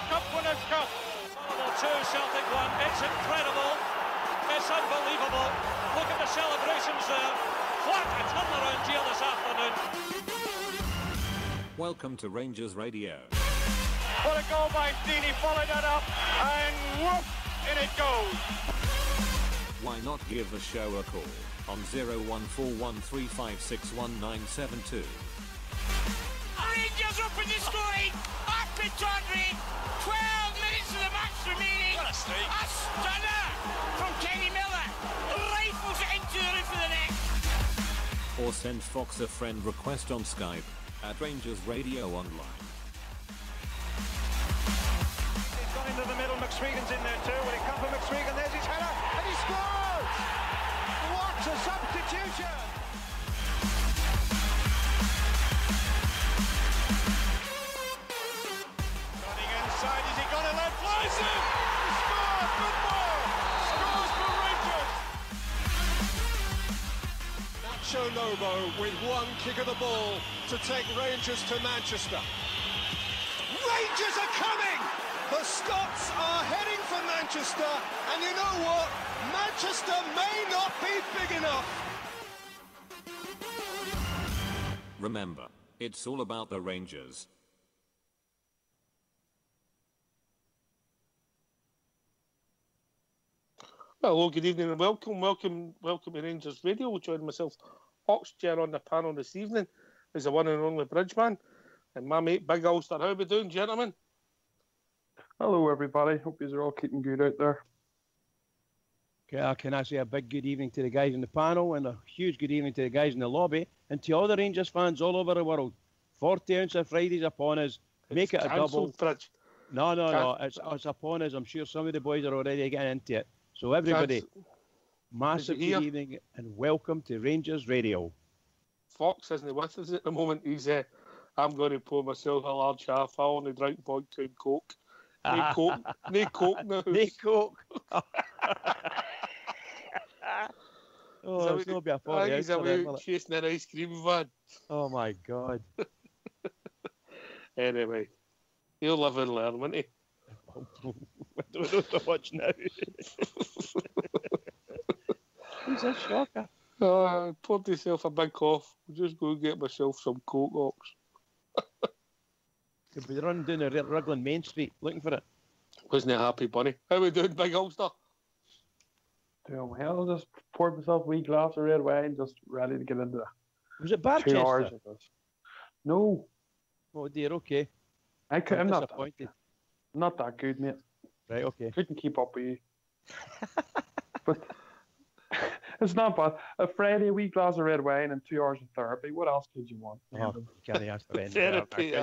Cup Winners' Cup. Two, Celtic 1. It's incredible. It's unbelievable. Look at the celebrations there. What a turnaround here this afternoon. Welcome to Rangers Radio. What a goal by Steenie, followed that up, and whoop, in it goes. Why not give the show a call on 01413561972. Rangers up in the scoring, up in Tawdry, 12 minutes of the match remaining. What a strike. A stunner from Kenny Miller, rifles it into the roof of the net. Or send Fox a friend request on Skype at Rangers Radio Online. He's gone into the middle, McSwegan's in there too. When it comes from McSwegan, there's his header, and he scores! What a substitution! Running inside, is he gonna let flies in? He scores! Good ball! Scores for Rangers! Nacho Lobo with one kick of the ball to take Rangers to Manchester. Rangers are coming! The Scots are heading for Manchester, and you know what? Manchester may not be big enough. Remember, it's all about the Rangers. Hello, good evening and welcome to Rangers Radio. We'll join myself, Oxchair, on the panel this evening is the one and only Bridgeman and my mate Big Ulster. How are we doing, gentlemen? Hello everybody, hope you're all keeping good out there. Can I say a big good evening to the guys in the panel and a huge good evening to the guys in the lobby and to all the Rangers fans all over the world. 40 ounce of Fridays upon us. Make it a double. Bridge. No. It's upon us. I'm sure some of the boys are already getting into it. So everybody, massive good evening and welcome to Rangers Radio. Fox isn't with us at the moment. He's I'm going to pour myself a large half. I only drink vodka and Coke. No Coke now. No Coke. Oh, it's not be a 40 he's away chasing an ice cream van. Oh my God. Anyway, he'll live and learn, won't he? I don't know to watch now. He's a shocker. Poured myself a big cough. I'll just go get myself some Coke, Ox. Could be running down the Rugland Main Street looking for it. Wasn't it Happy Bunny? How we doing, Big Ulster? Doing well, just poured myself a wee glass of red wine, just ready to get into the Was it Barchester? 2 hours of this. No. Oh dear, okay. I'm not disappointed. Not that good, mate. Right, okay. Couldn't keep up with you. But it's not bad. A Friday, a wee glass of red wine and 2 hours of therapy. What else could you want? Oh, you can't ask for Therapy.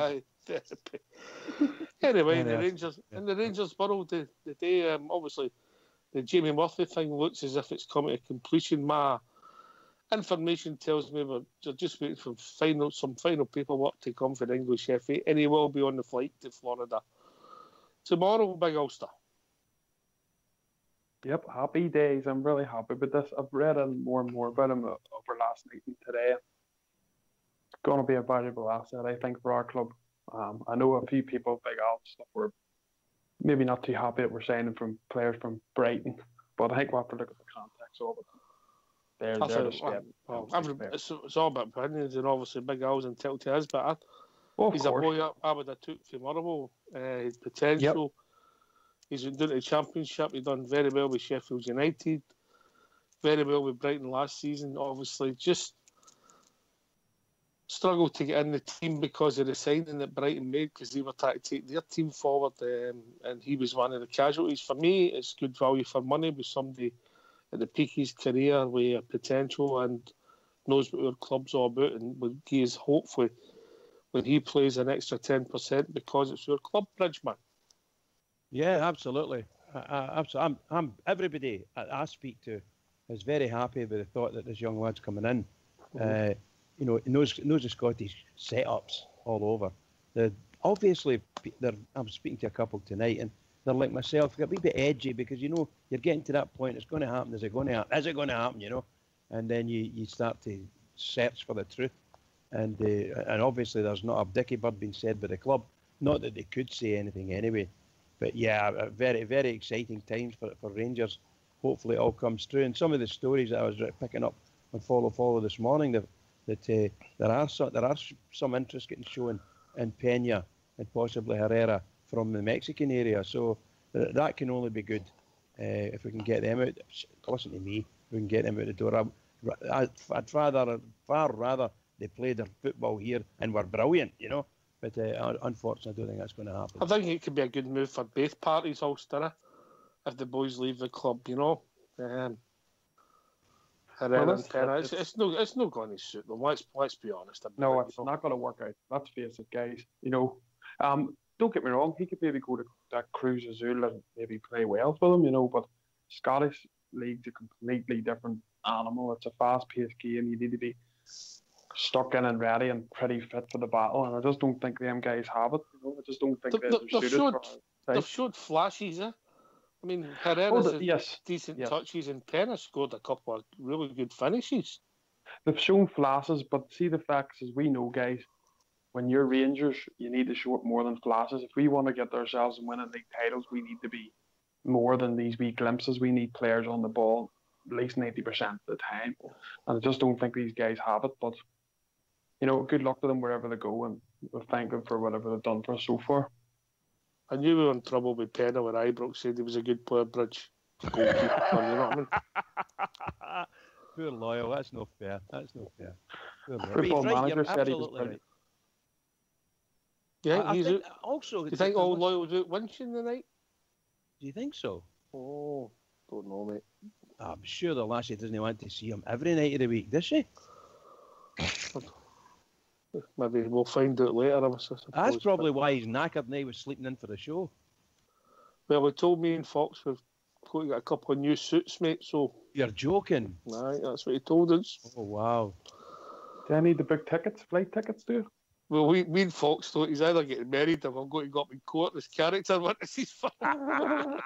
Anyway, in the Rangers world today, obviously the Jamie Murphy thing looks as if it's coming to completion. My information tells me we're just waiting for some final paperwork to come for the English FA, and he will be on the flight to Florida tomorrow, Big Ulster. Yep, happy days. I'm really happy with this. I've read more and more about him over last night and today. It's going to be a valuable asset, I think, for our club. I know a few people, Big Al, stuff, were maybe not too happy that we're signing from players from Brighton, but I think we'll have to look at the context of it. It's all about opinions, and obviously Big Al's entitled to his, but he's a boy I would have took from Motherwell. His potential. Yep. He's been doing the Championship. He's done very well with Sheffield United, very well with Brighton last season. Obviously, just struggled to get in the team because of the signing that Brighton made, because they were trying to take their team forward, and he was one of the casualties. For me, it's good value for money with somebody at the peak of his career with potential and knows what our club's all about, and will give us hopefully when he plays an extra 10% because it's your club, Bridgeman. Yeah, absolutely. I'm everybody I speak to is very happy with the thought that this young lad's coming in. Mm-hmm. He knows the Scottish setups all over. Obviously, I'm speaking to a couple tonight, and they're like myself, they're a wee bit edgy because you're getting to that point. It's going to happen. Is it going to happen? Is it going to happen? And then you start to search for the truth, and obviously there's not a dicky bird being said by the club. Not that they could say anything anyway. But yeah, very, very exciting times for Rangers. Hopefully it all comes through. And some of the stories that I was picking up on Follow this morning, that there are some interest getting shown in Pena and possibly Herrera from the Mexican area. So that can only be good if we can get them out. Listen to me, we can get them out the door. I'd far rather they played their football here and were brilliant, you know. But unfortunately, I don't think that's going to happen. I think it could be a good move for both parties, Ulster, if the boys leave the club, you know. Herrera and Pena, it's not going to suit them. Let's be honest. No, it's not going to work out. Let's face it, guys. You know, don't get me wrong. He could maybe go to that Cruz Azul and maybe play well for them, you know. But Scottish league's a completely different animal. It's a fast-paced game. You need to be stuck in and ready and pretty fit for the battle. And I just don't think them guys have it. You know, I just don't think they're suited for it. They've showed flashes, I mean, Herrera's decent touches, and Pena scored a couple of really good finishes. They've shown flashes, but see, the facts is we know, guys, when you're Rangers, you need to show it more than flashes. If we want to get ourselves and winning league titles, we need to be more than these wee glimpses. We need players on the ball at least 90% of the time. And I just don't think these guys have it. But, you know, good luck to them wherever they go, and we'll thank them for whatever they've done for us so far. I knew we were in trouble with Pena when Ibrox said he was a good player, Bridge. Goalkeeper, you know what I mean? Poor Loyal, that's not fair. Football manager said he was brilliant. Yeah, I think also. Do you think all Loyal do it once in the night? Do you think so? Oh, don't know, mate. I'm sure the lassie doesn't want to see him every night of the week, does she? Maybe we'll find out later. I suppose. That's probably why he's knackered now. He was sleeping in for the show. Well, he told me and Fox we've got a couple of new suits, mate. So you're joking? Right, that's what he told us. Oh wow! Do I need the big tickets, flight tickets, too? Well, me and Fox thought he's either getting married or I'm going to go up in court. This character witnesses for. I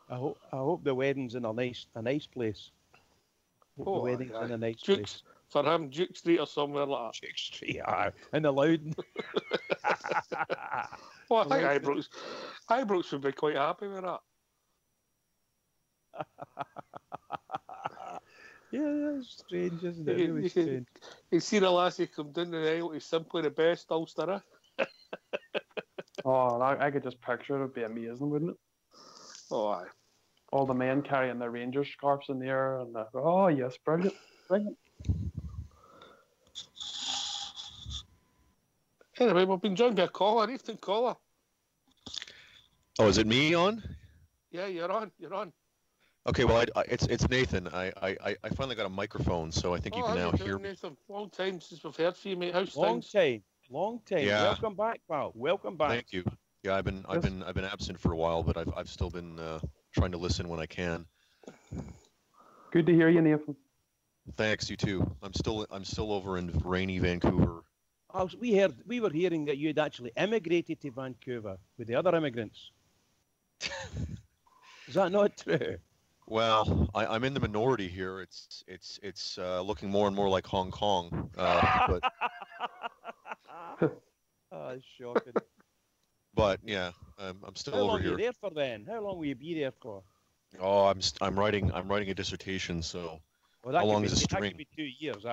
hope the wedding's in a nice place. The wedding's in a nice place. For him, Duke Street or somewhere like that. Duke Street, in the Loudon. Well, I think Ibrox would be quite happy with that. Yeah, that's strange, isn't it? Really strange. You see the lassie come down the aisle, he's simply the best, Ulster. Oh, I could just picture it. It would be amazing, wouldn't it? Oh, aye. All the men carrying their Rangers scarves in the air, and oh yes, brilliant. Anyway, we've been joined by a caller, Ethan caller. Oh, is it me on? Yeah, you're on. Okay, well, it's Nathan. I finally got a microphone, so I think you can now hear me. Nathan? Long time since we've heard from you, mate. How's things? Long time. Yeah. Welcome back, pal. Welcome back. Thank you. Yeah, I've been absent for a while, but I've still been trying to listen when I can. Good to hear you, Nathan. Thanks, you too. I'm still over in rainy Vancouver. Oh, we were hearing that you had actually emigrated to Vancouver with the other immigrants. Is that not true? Well, I'm in the minority here. It's looking more and more like Hong Kong. But it's shocking. But yeah, I'm still over here. How long are you there for then? How long will you be there for? Oh, I'm writing a dissertation. So how long is a string? That could be 2 years.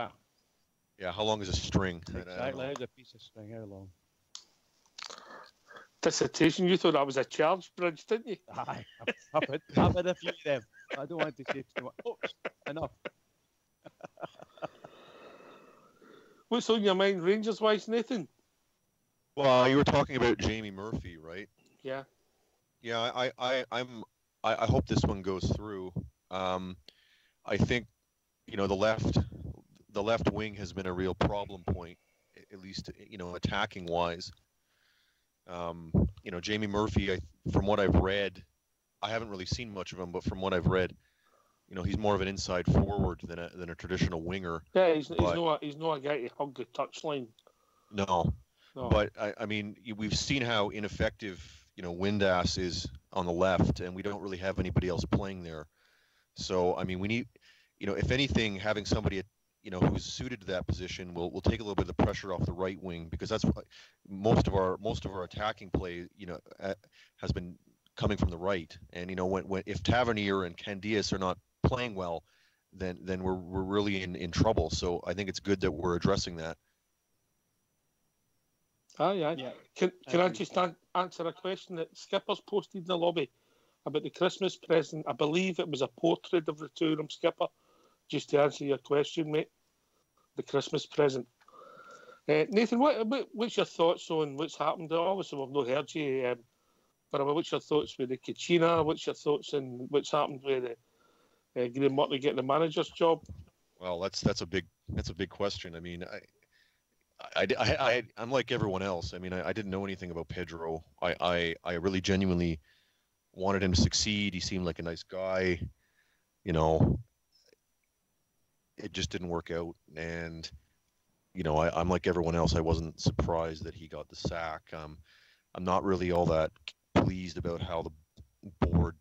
Yeah, how long is a string? Exactly, how's a piece of string? How long? Dissertation, you thought that was a charge, Bridge, didn't you? Aye, I've had a few of them. I don't want to say too much. Oops, enough. What's on your mind, Rangers-wise, Nathan? Well, you were talking about Jamie Murphy, right? Yeah. Yeah, I hope this one goes through. I think, the left wing has been a real problem point, at least, attacking wise. Jamie Murphy, from what I've read, I haven't really seen much of him, but from what I've read, he's more of an inside forward than a traditional winger. Yeah, he's not a guy to hug the touchline. No. But I mean, we've seen how ineffective Windass is on the left, and we don't really have anybody else playing there. So I mean, we need, if anything, having somebody who's suited to that position will take a little bit of the pressure off the right wing, because that's what most of our attacking play, has been coming from the right. And when if Tavernier and Candias are not playing well, then we're really in trouble. So I think it's good that we're addressing that. Yeah. Can I just answer a question that Skipper's posted in the lobby about the Christmas present? I believe it was a portrait of the two of them, Skipper. Just to answer your question, mate. The Christmas present. Nathan, what's your thoughts on what's happened? Obviously, we've not heard you, but what's your thoughts with the Kachina? What's your thoughts on what's happened with Graham Murphy getting the manager's job? Well, that's a big question. I mean, I'm like everyone else. I mean, I didn't know anything about Pedro. I really genuinely wanted him to succeed. He seemed like a nice guy. It just didn't work out, and I'm like everyone else. I wasn't surprised that he got the sack. I'm not really all that pleased about how the board,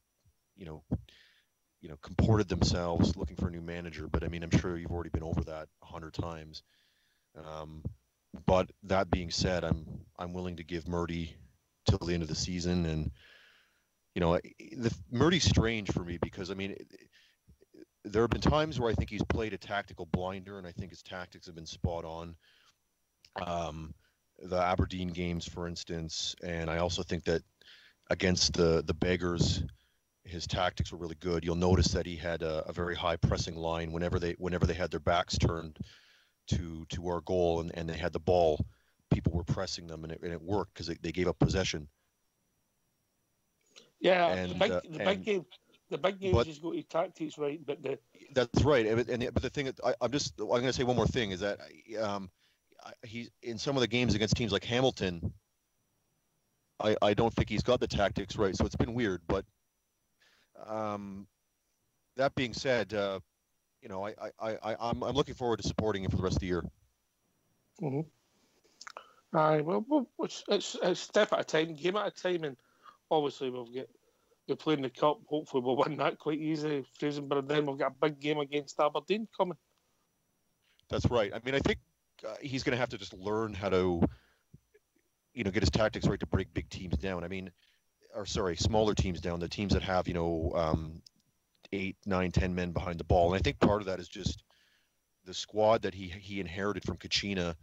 comported themselves looking for a new manager. But I mean, I'm sure you've already been over that 100 times. But that being said, I'm willing to give Murdy till the end of the season, and Murdy's strange for me because I mean. There have been times where I think he's played a tactical blinder, and I think his tactics have been spot on. The Aberdeen games, for instance, and I also think that against the Beggars, his tactics were really good. You'll notice that he had a very high pressing line whenever they had their backs turned to our goal and they had the ball. People were pressing them, and it worked because they gave up possession. Yeah, and, the big game. The big games just go to tactics, right? But that's right. But the thing I'm going to say one more thing is that he's in some of the games against teams like Hamilton. I don't think he's got the tactics right, so it's been weird. But that being said, I'm looking forward to supporting him for the rest of the year. Mm-hmm. Aye, well, it's step at a time, game at a time, and obviously we're playing the cup. Hopefully we'll win that quite easily. Fraserburgh, then we've got a big game against Aberdeen coming. That's right. I mean, I think he's going to have to just learn how to, get his tactics right to break big teams down. I mean, smaller teams down, the teams that have, 8, 9, 10 men behind the ball. And I think part of that is just the squad that he inherited from Kachina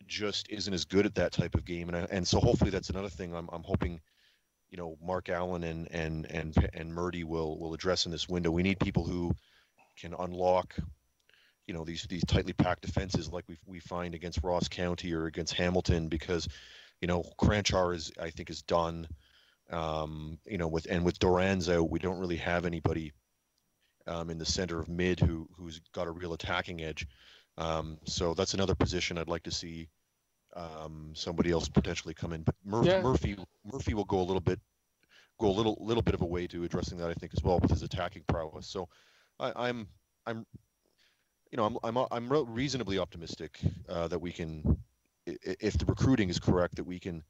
just isn't as good at that type of game. And so hopefully that's another thing I'm hoping, Mark Allen and Murdy will address in this window. We need people who can unlock, these tightly packed defenses like we find against Ross County or against Hamilton, because, Cranchar is done. With Doran's out, we don't really have anybody in the center of mid who's got a real attacking edge. So that's another position I'd like to see somebody else potentially come in. But Murphy will go a little bit of a way to addressing that, I think, as well, with his attacking prowess. So I'm reasonably optimistic that we can, if the recruiting is correct, that we can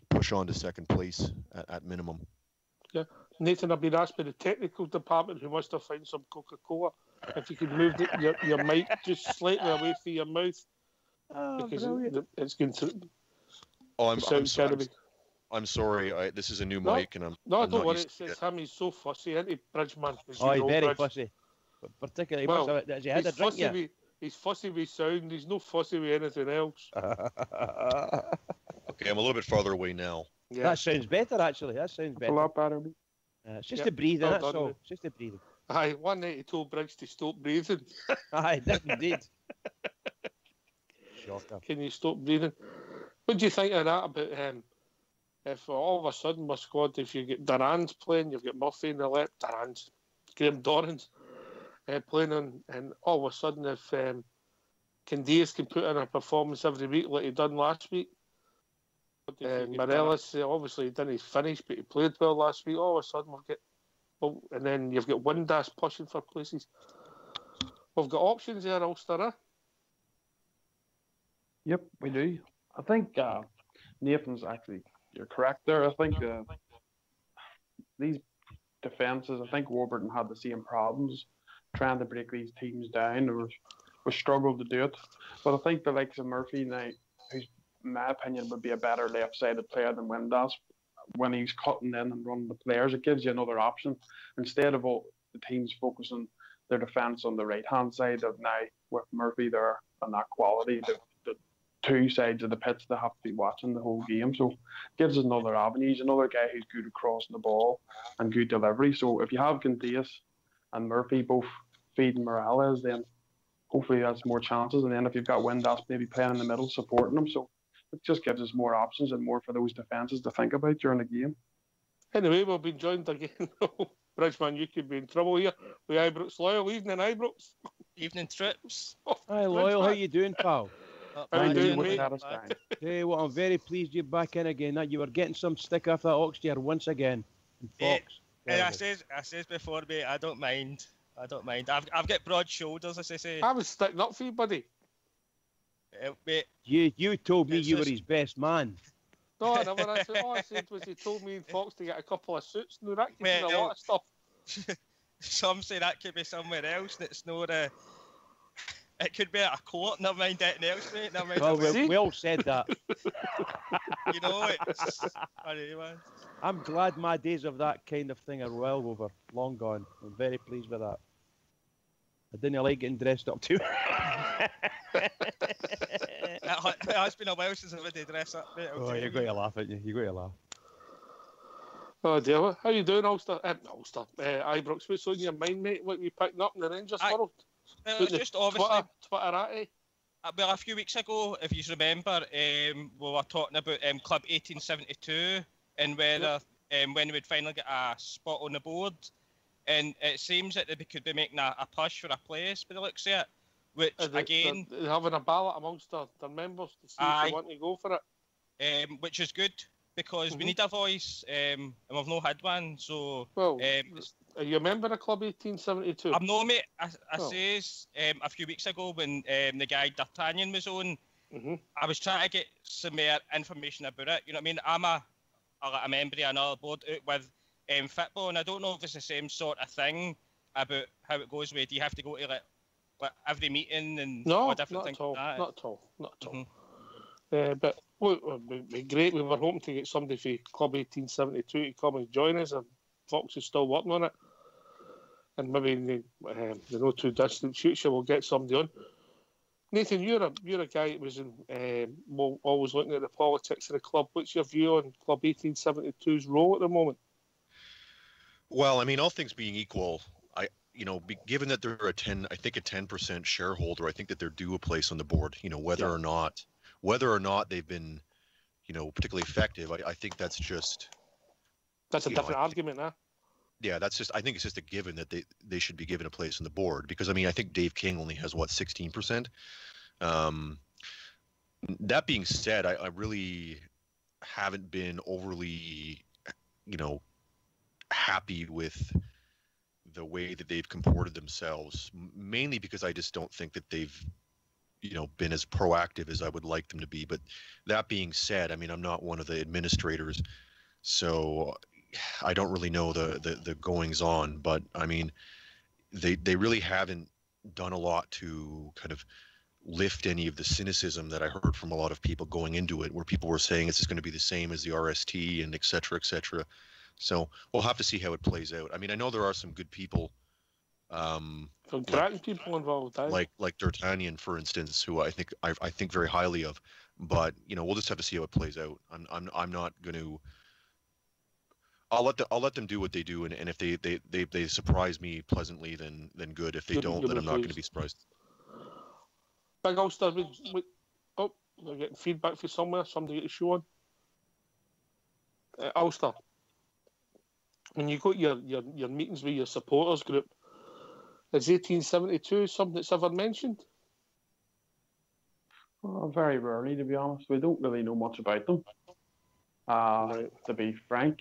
push on to second place at minimum. Yeah, Nathan, I've been asked by the technical department who wants to find some Coca-Cola. If you could move your mic just slightly away from your mouth, because it's going through. Oh, I'm sorry. This is a new mic, and I'm don't not worry. used to It's him. He's so fussy, isn't he, Bridgeman? He's very fussy. Particularly, has he had a drink yet? He's fussy with sound. He's no fussy with anything else. Okay, I'm a little bit farther away now. Yeah. That sounds better, actually. That sounds better. A lot better. It's just the breathing, that's all. It's just the breathing. Aye, one night he told Briggs to stop breathing. Aye, indeed. Shocker. Can you stop breathing? What do you think of that about if all of a sudden my squad, if you get Duran's playing, you've got Murphy in the left, Graham Dorrans playing on, and all of a sudden if Candias can put in a performance every week like he done last week, Morelos obviously didn't finish, but he played well last week. All of a sudden we've got, and then you've got Windass pushing for places. We've got options there, Ulster. Yep, we do. I think Nathan's actually, you're correct there. I think these defences, I think Warburton had the same problems trying to break these teams down. There was we struggled to do it. But I think the likes of Murphy now, who's in my opinion would be a better left-sided player than Windass, when he's cutting in and running the players, it gives you another option instead of all the teams focusing their defence on the right-hand side. Of now with Murphy there and that quality, the two sides of the pitch, they have to be watching the whole game. So it gives us another avenue. He's another guy who's good at crossing the ball and good delivery. So if you have Gundias and Murphy both feeding Morales, then hopefully that's more chances. And then if you've got Windass maybe playing in the middle, supporting them, so it just gives us more options and more for those defences to think about during the game. Anyway, we've been joined again. Bridgeman, you could be in trouble here with Ibrox Loyal. Evening, Ibrox. Evening, Trips. Hi, Loyal. How you doing, pal? How you doing, mate? Hey, well, I'm very pleased you're back in again. That you were getting some stick off that Oxtear once again. Fox. And I says before, mate, I don't mind. I've got broad shoulders, as I say. I was sticking up for you, buddy. Mate, you told me you were his best man. No, I never. All I said was he told me and Fox to get a couple of suits. No, that could be a lot of stuff. Some say that could be somewhere else. And it's not a. It could be at a court. Never mind anything else, mate. Never mind. Well, we all said that. You know, it's funny, man. I'm glad my days of that kind of thing are well over, long gone. I'm very pleased with that. I didn't like getting dressed up too. It has been a while since I've had to dress up, mate. You're going to laugh at you. You're going to laugh. Oh dear, how you doing, Ulster? Ibrox, what's on your mind, mate? What you picking up in the Rangers world? Well, it was just obviously Twitterati. Well, a few weeks ago, if you remember, we were talking about Club 1872 and whether when we would finally get a spot on the board. And it seems that they could be making a push for a place by the looks of it. Which, again... They're having a ballot amongst their members to see if they want to go for it. Which is good, because we need a voice, and we've not had one, so... Well, are you a member of Club 1872? I'm not, mate. I says, a few weeks ago when the guy D'Artagnan was on, I was trying to get some more information about it. You know what I mean? I'm a member of another board out with football, and I don't know if it's the same sort of thing about how it goes with, do you have to go to like every meeting and all different things like that? Not at all. But it would be great. We were hoping to get somebody from Club 1872 to come and join us, and Fox is still working on it. And maybe in the not too distant future we'll get somebody on. Nathan, you're a guy that was always looking at the politics of the club. What's your view on Club 1872's role at the moment? Well, I mean, all things being equal, given that they're a 10% shareholder, I think that they're due a place on the board. You know, whether or not they've been, particularly effective, I think that's just. That's a different argument, huh? Yeah, I think it's just a given that they should be given a place on the board, because I mean I think Dave King only has 16%. That being said, I really haven't been overly, happy with the way that they've comported themselves, mainly because I just don't think that they've been as proactive as I would like them to be. But that being said, I mean, I'm not one of the administrators, so I don't really know the goings on, but I mean, they really haven't done a lot to kind of lift any of the cynicism that I heard from a lot of people going into it, where people were saying it's going to be the same as the RST and et cetera, et cetera. So we'll have to see how it plays out. I mean, I know there are some good people, some people involved, like D'Artagnan, for instance, who I think very highly of. But we'll just have to see how it plays out. I'm not going to. I'll let them do what they do, and if they surprise me pleasantly, then good. If they don't, then I'm not going to be surprised. Big Ulster, we're getting feedback from somewhere. Somebody to show on. Ulster, when you got your meetings with your supporters group, is 1872 something that's ever mentioned? Well, very rarely, to be honest. We don't really know much about them. To be frank,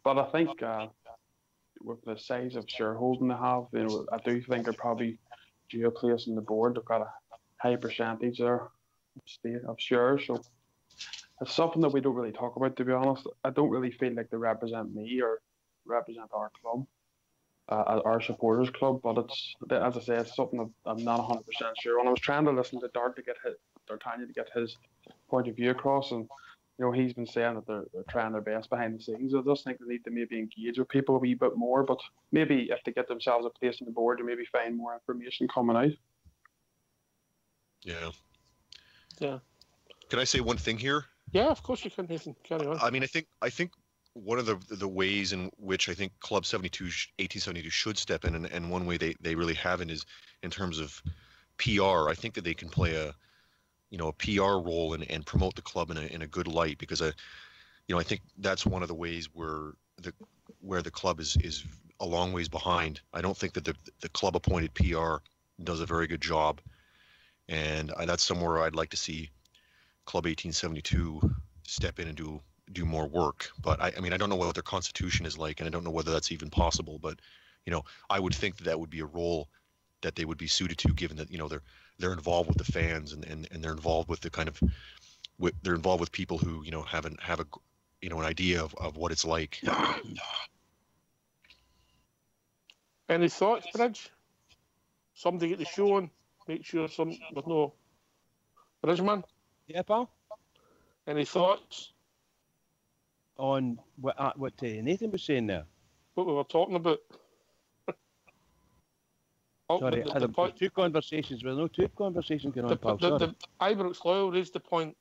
but I think with the size of shareholding they have, I do think they're probably due a place on the board. They've got a high percentage there of shares, so it's something that we don't really talk about, to be honest. I don't really feel like they represent me or represent our club. our supporters club, but it's, as I say, it's something that I'm not 100% sure on. I was trying to listen to D'Artagnan to get his point of view across, and he's been saying that they're trying their best behind the scenes. I just think they need to maybe engage with people a wee bit more, but maybe if they get themselves a place on the board, they maybe find more information coming out. Yeah. Can I say one thing here? Yeah, of course you can, Nathan. Carry on. I mean, I think one of the ways in which I think Club 1872 should step in, and one way they really haven't, is in terms of PR. I think that they can play a PR role and promote the club in a good light, because I think that's one of the ways where the club is a long ways behind. I don't think that the club appointed PR does a very good job, and that's somewhere I'd like to see Club 1872 step in and do more work. But I mean, I don't know what their constitution is like, and I don't know whether that's even possible, but I would think that would be a role that they would be suited to, given that they're involved with the fans, and they're involved with the kind of they're involved with people who have an idea of what it's like. Any thoughts, Bridge? Somebody get the show on. Make sure with no Bridgeman. Yeah, pal. Any thoughts on what Nathan was saying there? What we were talking about. Sorry, there were two conversations. There were no two conversations going on, pal. The Ibrox Loyal raised the point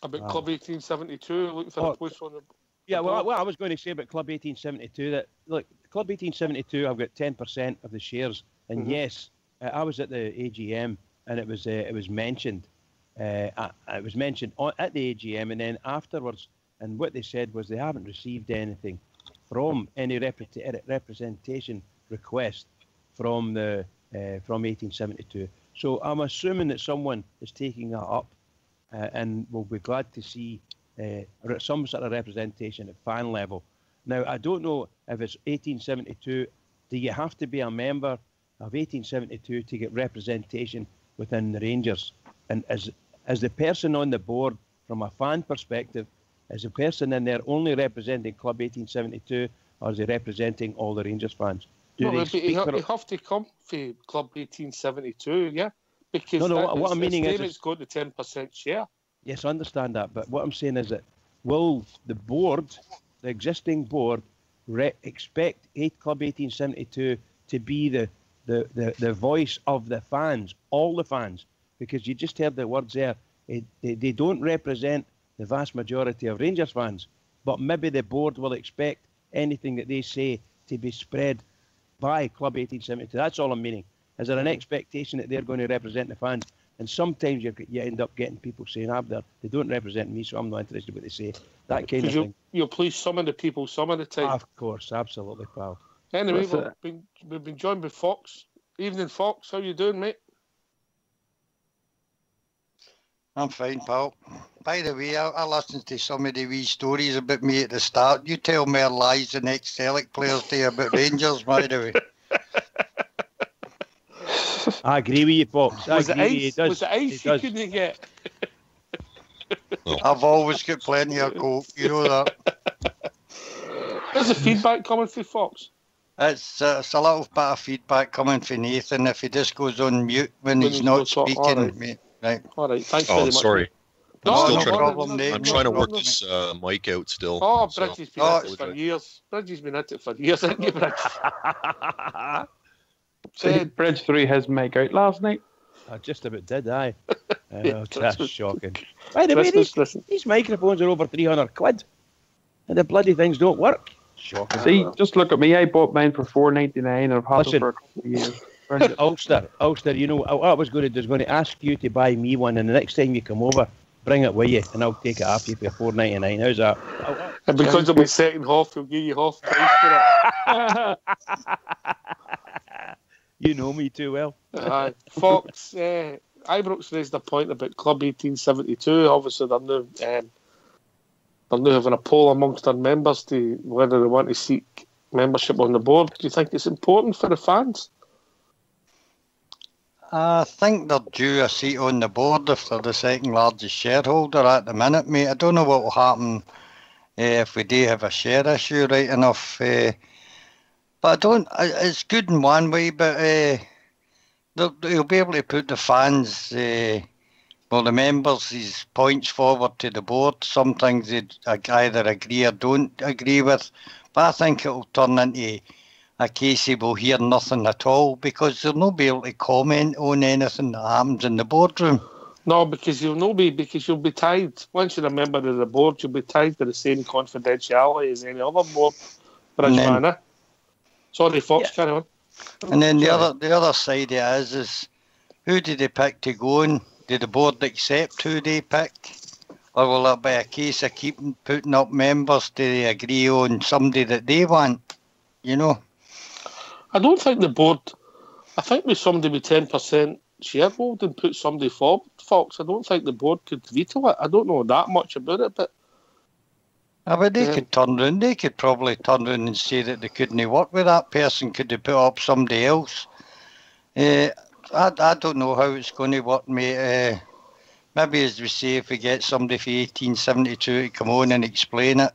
about Club 1872 looking for a place on the. Yeah, well, what I was going to say about Club 1872, that look, Club 1872, I've got 10% of the shares, and yes, I was at the AGM, and it was mentioned. It was mentioned at the AGM, and then afterwards, and what they said was they haven't received anything from any representation request from 1872. So I'm assuming that someone is taking that up, and will be glad to see some sort of representation at fan level. Now, I don't know if it's 1872. Do you have to be a member of 1872 to get representation within the Rangers? And as the person on the board, from a fan perspective, is the person in there only representing Club 1872, or is he representing all the Rangers fans? You have to come for Club 1872, yeah? Because what I'm meaning is it's got the 10% share. Yes, I understand that, but what I'm saying is that will the board, the existing board, expect Club 1872 to be the voice of the fans, all the fans? Because you just heard the words there. They don't represent the vast majority of Rangers fans, but maybe the board will expect anything that they say to be spread by Club 1872. That's all I'm meaning. Is there an expectation that they're going to represent the fans? And sometimes you end up getting people saying, they don't represent me, so I'm not interested in what they say. That kind of thing. You'll please some of the people some of the time. Of course, absolutely, pal. Anyway, we've been joined by Fox. Evening, Fox. How you doing, mate? I'm fine, pal. By the way, I listened to some of the wee stories about me at the start. You tell more lies than ex-Celtic players do about Rangers, by the way. I agree with you, Fox. Was it ice you couldn't get? I've always got plenty of coke, you know that. Where's the feedback coming from, Fox? It's a little bit of feedback coming from Nathan if he just goes on mute when he's not speaking, mate. Right. All right. Thanks very much. Sorry. I'm trying to work this mic out still. Oh, Bridgie's been at it for years. Bridgie's been at it for years, hasn't you, Bridge? So Bridge threw his mic out last night. I just about did, aye. That's shocking. By the way, these microphones are over 300 quid, and the bloody things don't work. Shocking. See, just look at me. I bought mine for $4.99, and I've had them for a couple of years. Ulster, you know, I was going to ask you to buy me one, and the next time you come over, bring it with you, and I'll take it off you for $4.99. How's that? And because it'll be second half, he'll give you half price for it. You know me too well. Fox, Ibrox raised a point about Club 1872. Obviously, they're now having a poll amongst their members to whether they want to seek membership on the board. Do you think it's important for the fans? I think they're due a seat on the board if they're the second largest shareholder at the minute, mate. I don't know what will happen if we do have a share issue, right enough. But I don't. It's good in one way, but they'll be able to put the fans, well, the members, these points forward to the board. Some things they either agree or don't agree with. But I think it'll turn into a case we'll hear nothing at all, because they'll not be able to comment on anything that happens in the boardroom. No, because you'll be tied. Once you're a member of the board, you'll be tied to the same confidentiality as any other board. Bridgeman, Sorry, Fox, carry on. And then the other side of it is who did they pick to go in? Did the board accept who they pick? Or will it be a case of keeping putting up members till they agree on somebody that they want? You know? I don't think the board... I think with somebody with 10% shareholding put somebody forward, Fox. I don't think the board could veto it. I don't know that much about it, but... But they could turn round. They could probably turn round and say that they couldn't work with that person. Could they put up somebody else? I don't know how it's going to work, mate. Maybe, as we say, if we get somebody from 1872 to come on and explain it,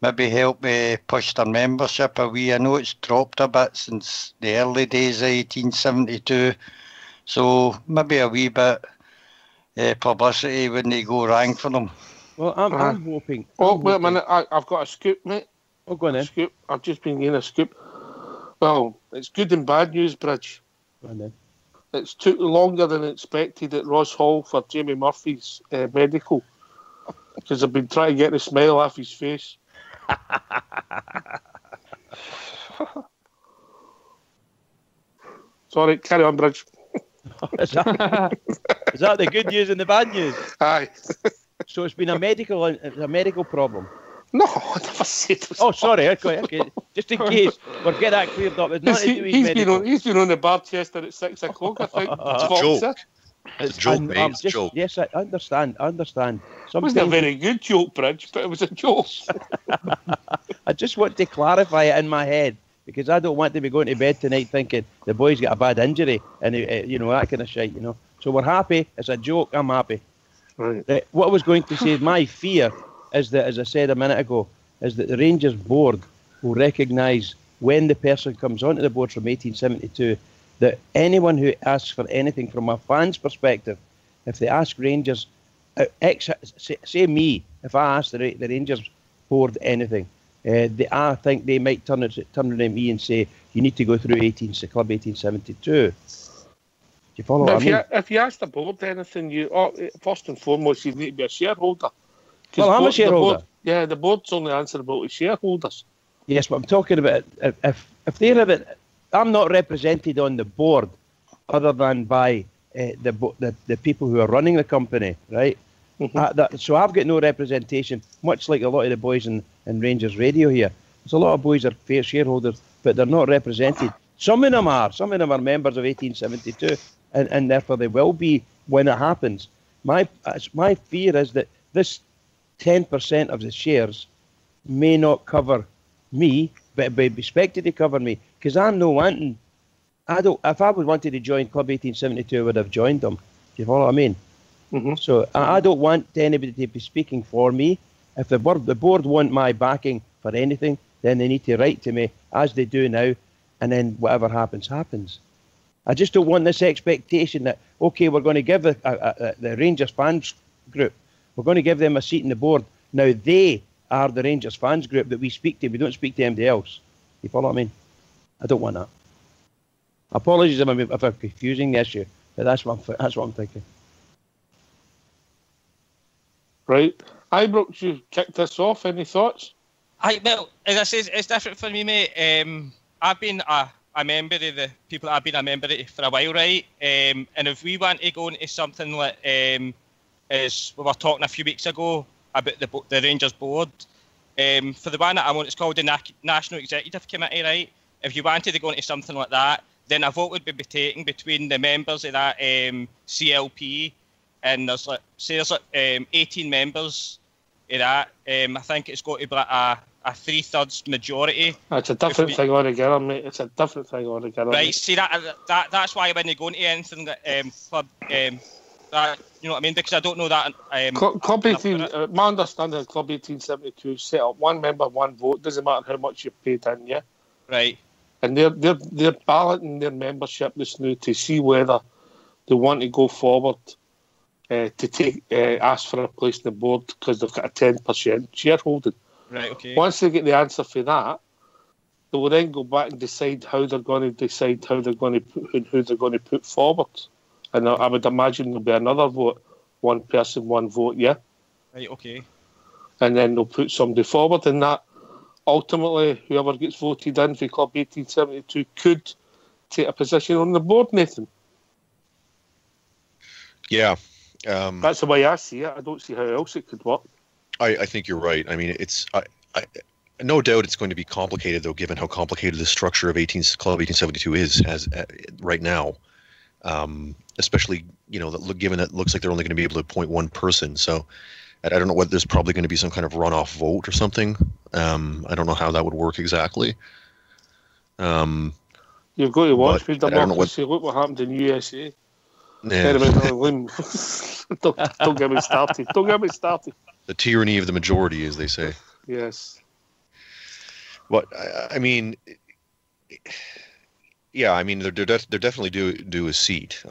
maybe help push their membership a wee. I know it's dropped a bit since the early days of 1872, so maybe a wee bit publicity when they go rank for them. Well, I'm hoping. Wait a minute. I've got a scoop, mate. Oh, go on then. Scoop. I've just been getting a scoop. Well, it's good and bad news, Bridge. Go on then. It's took longer than expected at Ross Hall for Jamie Murphy's medical, because I've been trying to get the smile off his face. Sorry, carry on, Bridge. Is that the good news and the bad news? Aye. So it's been a medical problem. No, I never said it. Oh, sorry. Okay. Just in case, we'll get that cleared up. It's nothing to do with medical. He's been on the bar chester at 6 o'clock, I think. It's a joke, mate. It's a joke. Yes, I understand. It wasn't a very good joke, Bridge, but it was a joke. I just want to clarify it in my head, because I don't want to be going to bed tonight thinking the boy's got a bad injury and that kind of shit, So we're happy. It's a joke. I'm happy. Right. What I was going to say is my fear is that, as I said a minute ago, is that the Rangers board will recognise when the person comes onto the board from 1872 that anyone who asks for anything from a fan's perspective, if they ask Rangers, say me, if I ask the Rangers board anything, I think they might turn around at me and say, you need to go through Club 1872. Do you follow what I mean? If you ask the board anything, first and foremost, you need to be a shareholder. Well, I'm a shareholder. The board's only answerable to shareholders. Yes, but I'm talking about if they're I'm not represented on the board other than by the people who are running the company, right? Mm-hmm. So I've got no representation, much like a lot of the boys in Rangers Radio here. There's a lot of boys are fair shareholders, but they're not represented. Some of them are members of 1872, and therefore they will be when it happens. My fear is that this 10% of the shares may not cover me, but be expected to cover me, because I'm no wanting. If I would wanted to join Club 1872, I would have joined them. Do you follow what I mean? Mm-hmm. So I don't want anybody to be speaking for me. If the board want my backing for anything, then they need to write to me, as they do now, and then whatever happens, happens. I just don't want this expectation that, okay, we're going to give the Rangers fans group, we're going to give them a seat in the board. Now they are the Rangers fans group that we speak to. We don't speak to anybody else. You follow what I mean? I don't want that. Apologies if I'm confusing the issue, but that's what I'm thinking. Right. Ibrox, you kicked this off. Any thoughts? Well, as I said, it's different for me, mate. I've been a member of the people that I've been a member of for a while, right? And if we want to go into something like, as we were talking a few weeks ago about the Rangers board, for the one that I'm on, it's called the National Executive Committee, right? If you wanted to go into something like that, then a vote would be taken between the members of that CLP, and there's 18 members of that. I think it's got to be like a 3/3 majority. It's a different thing altogether, mate. It's a different thing altogether. Right. See that's why when they go into anything that That, you know what I mean? Because I don't know that. Club 18, my understanding of Club 1872 set up one member, one vote. Doesn't matter how much you've paid in, yeah. Right. And they're balloting their membership this now to see whether they want to go forward to take ask for a place on the board because they've got a 10% shareholding. Right. Okay. Once they get the answer for that, they will then go back and decide how they're going to decide how they're going to put who they're going to put forward. And I would imagine there'll be another vote, one person, one vote, yeah. Right. Okay. And then they'll put somebody forward, and that ultimately, whoever gets voted in for Club 1872 could take a position on the board, Nathan. Yeah. That's the way I see it. I don't see how else it could work. I think you're right. I mean, it's no doubt it's going to be complicated, though, given how complicated the structure of Club 1872 is as right now. Especially, given that it looks like they're only going to be able to appoint one person. So I don't know whether there's probably going to be some kind of runoff vote or something. I don't know how that would work exactly. You've got to watch with democracy. Look what happened in USA. Yeah. Don't get me started. Don't get me started. The tyranny of the majority, as they say. Yes. But I mean, yeah, I mean, they're definitely due a seat.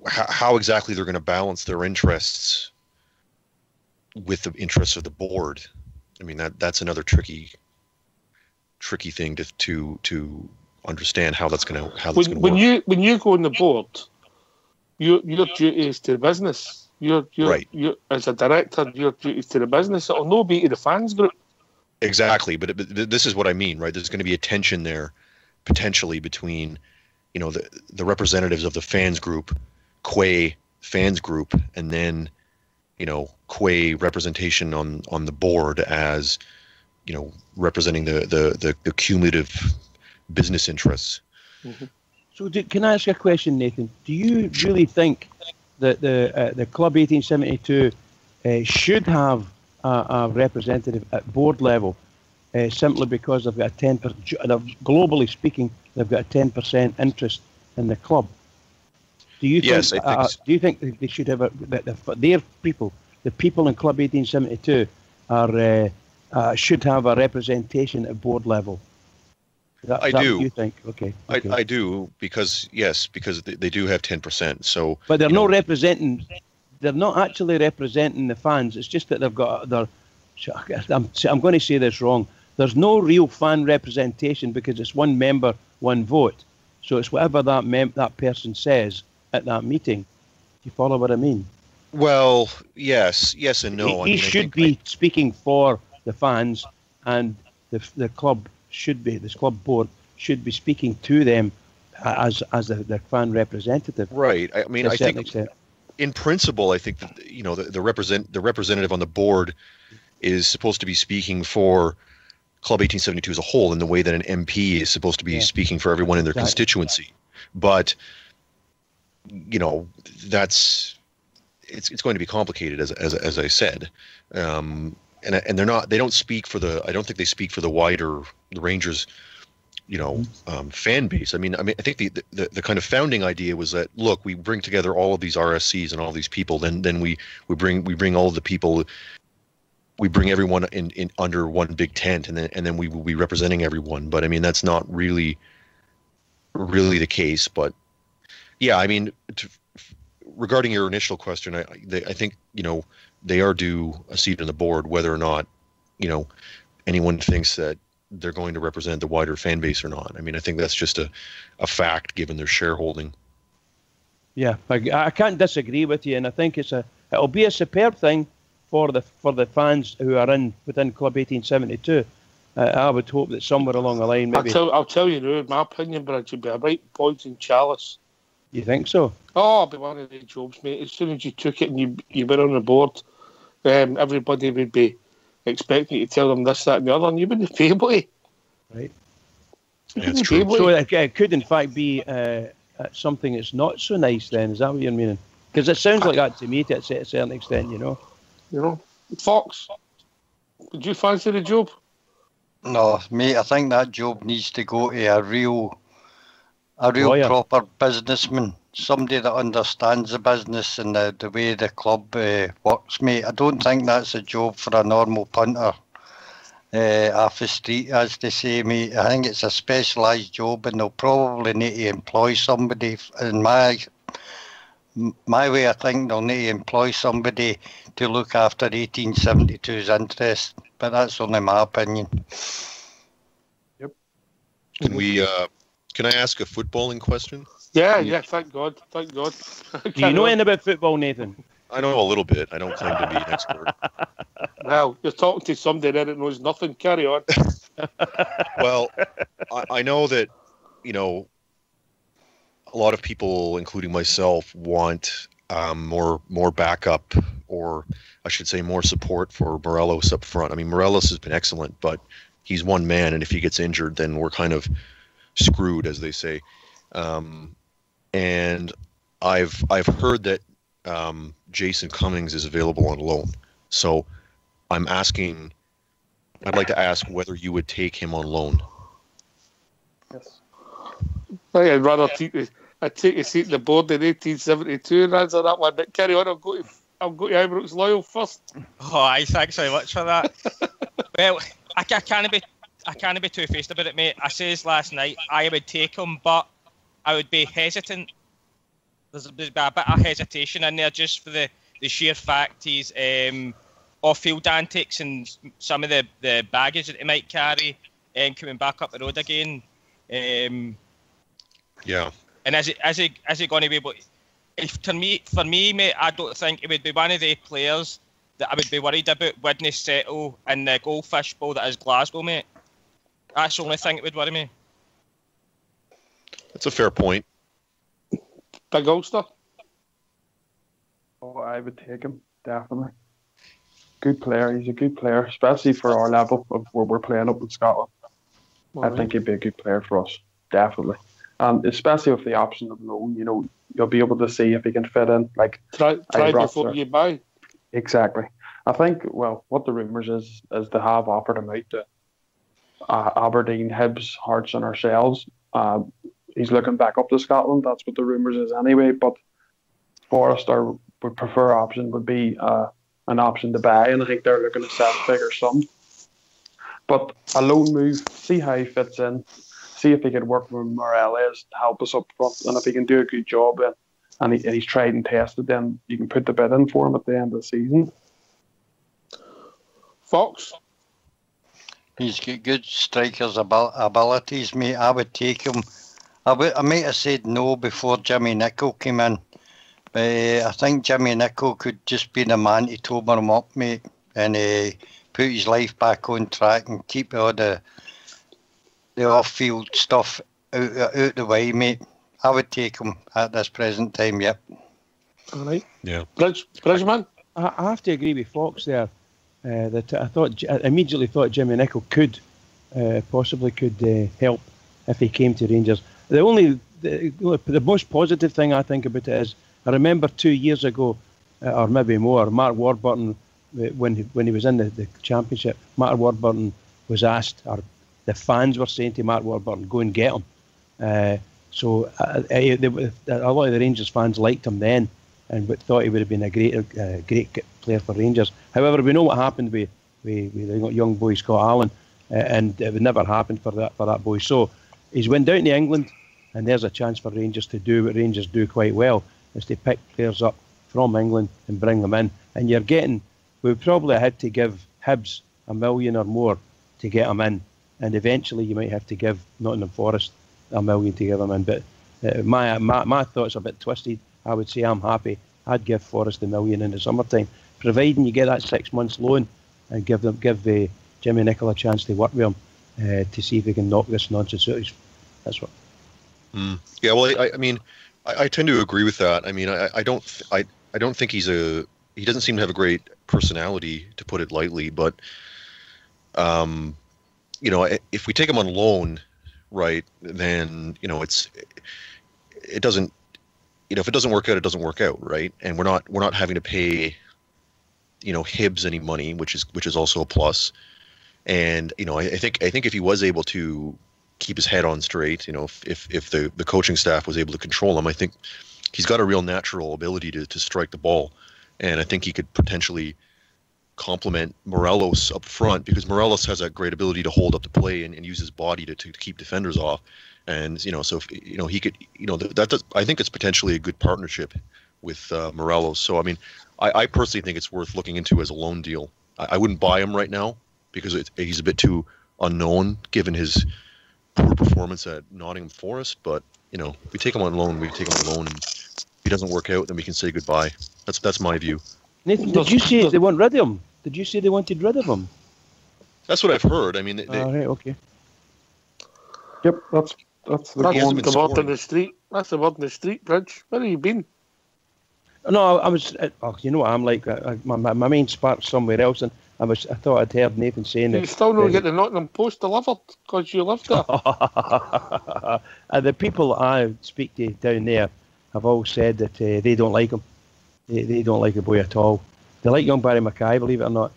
How exactly they're going to balance their interests with the interests of the board. I mean, that's another tricky thing to understand how that's going to work. When you go on the board, your duty is to the business. Right. As a director, your duty is to the business. It'll no be to the fans group. Exactly, but this is what I mean, right? There's going to be a tension there, potentially between, the representatives of the fans group, Quay fans group, and then, Quay representation on the board as, representing the cumulative business interests. Mm-hmm. So can I ask you a question, Nathan? Do you really think that the Club 1872 should have a representative at board level, simply because they've got a 10%, globally speaking, they've got a 10% interest in the club? Do you yes, think? I think so. Do you think they should have their people, the people in Club 1872, should have a representation at board level? I do. What you think? Okay. I do because they do have 10%. So, but they're not representing. They're not actually representing the fans. It's just that they've got their. I'm going to say this wrong. There's no real fan representation because it's one member, one vote. So it's whatever that person says at that meeting. Do you follow what I mean? Well, yes and no. He should be speaking for the fans, and the club should be, this club board should be speaking to them as their fan representative. Right. I mean, I think in principle, I think that the representative on the board is supposed to be speaking for Club 1872 as a whole, in the way that an MP is supposed to be speaking for everyone in their constituency. But it's going to be complicated, as I said. And they don't speak for I don't think they speak for the wider Rangers, fan base. I mean, I think the kind of founding idea was that, look, we bring together all of these RSCs and all these people, then we bring all of the people, we bring everyone in under one big tent, and then we will be representing everyone. But I mean, that's not really the case. But yeah, I mean, regarding your initial question, I think they are due a seat on the board, whether or not anyone thinks that they're going to represent the wider fan base or not. I mean, I think that's just a fact given their shareholding. Yeah, I can't disagree with you, and I think it'll be a superb thing for the fans who are within Club 1872. I would hope that somewhere along the line, maybe. I'll tell you now, in my opinion, but it should be a right poison chalice. You think so? Oh, it'll be one of the jobs, mate. As soon as you took it and you were on the board, everybody would be expecting you to tell them this, that, and the other, and you wouldn't be able to. Right. Yeah, it's true. So it could, in fact, be something that's not so nice. Then is that what you're meaning? Because it sounds like that to me to a certain extent, Fox, did you fancy the job? No, mate. I think that job needs to go to a real lawyer, proper businessman somebody that understands the business and the way the club works, mate. I don't think that's a job for a normal punter off the street, as they say, mate. I think it's a specialised job, and they'll probably need to employ somebody. In my way of thinking, they'll need to employ somebody to look after 1872's interest, but that's only my opinion. Yep. Can I ask a footballing question? Yeah, thank God. Do you know anything about football, Nathan? I know a little bit. I don't claim to be an expert. Well, you're talking to somebody there that knows nothing. Carry on. Well, I know that, a lot of people, including myself, want more backup, or I should say more support for Morelos up front. I mean, Morelos has been excellent, but he's one man, and if he gets injured, then we're kind of screwed, as they say. And I've heard that Jason Cummings is available on loan. So I'd like to ask whether you would take him on loan. Yes. I'd rather take a seat on the board in 1872 and answer that one. But carry on. I'll go to Ibrox Loyal first. Oh, thanks very much for that. Well, I can't be two-faced about it, mate. I says last night I would take him, but I would be hesitant. There's a bit of hesitation in there just for the sheer fact he's off-field antics and some of the baggage that he might carry coming back up the road again. Yeah. And is he going to be able? For me, mate, I don't think it would be one of the players that I would be worried about wouldn't settle in the goldfish bowl that is Glasgow, mate. That's the only thing that would worry me. That's a fair point. Big Ulster? Oh, I would take him, definitely. Good player. He's a good player, especially for our level of where we're playing up in Scotland. I think he'd be a good player for us, definitely. And especially with the option of loan, you'll be able to see if he can fit in. Like try before you buy. Exactly. I think, what the rumours is they have offered him out to Aberdeen, Hibs, Hearts and ourselves. He's looking back up to Scotland. That's what the rumours is anyway. But Forest would prefer option would be an option to buy, and I think they're looking to set a bigger sum. But a loan move, see how he fits in, see if he could work with Morelos to help us up front, and if he can do a good job and he's tried and tested, then you can put the bid in for him at the end of the season. Fox? He's got good strikers' abilities, mate. I would take him. I might have said no before Jimmy Nicholl came in. But I think Jimmy Nicholl could just be the man to tober him up, mate, and put his life back on track and keep all the off-field stuff out the way, mate. I would take him at this present time, yep. All right. Yeah. Bridgeman? I have to agree with Fox there. That I immediately thought Jimmy Nicholl could possibly help if he came to Rangers. The most positive thing I think about it is I remember 2 years ago, or maybe more, Mark Warburton, when he was in the Championship, Mark Warburton was asked, or the fans were saying to Mark Warburton, go and get him. So a lot of the Rangers fans liked him then, and thought he would have been a great player for Rangers. However, we know what happened with the young boy Scott Allen, and it would never happen for that boy. So he's went down to England, and there's a chance for Rangers to do what Rangers do quite well, is to pick players up from England and bring them in. And we probably had to give Hibs $1 million or more to get them in, and eventually you might have to give Nottingham Forest $1 million to get them in. But my thoughts are a bit twisted. I would say I'm happy. I'd give Forest $1 million in the summertime, providing you get that 6 months loan and give Jimmy Nicholl a chance to work with him to see if he can knock this nonsense out. That's what. Yeah, well, I mean, I tend to agree with that. I mean, I don't think he doesn't seem to have a great personality, to put it lightly. But if we take him on loan, right, then it doesn't. If it doesn't work out, it doesn't work out, right? And we're not having to pay, Hibs any money, which is also a plus. And I think if he was able to keep his head on straight, if the coaching staff was able to control him, I think he's got a real natural ability to strike the ball, and I think he could potentially complement Morelos up front, because Morelos has a great ability to hold up the play and use his body to keep defenders off. And so if, he could, I think it's potentially a good partnership with Morelos. So I mean, I personally think it's worth looking into as a loan deal. I wouldn't buy him right now because he's a bit too unknown given his poor performance at Nottingham Forest. But if we take him on loan, we take him on loan, and if he doesn't work out, then we can say goodbye. That's my view. Nathan, did you say they want rid of him? Did you say they wanted rid of him? That's what I've heard. I mean, right, okay. Yep, that's the word in the street. That's the word in the street, Bridge. Where have you been? No, I was. You know what I'm like. My main spark's somewhere else, and I thought I'd heard Nathan saying that. You still don't get the Nottingham Post delivered because you live there. The people I speak to down there have all said that they don't like him. They don't like the boy at all. They like young Barry Mackay, believe it or not,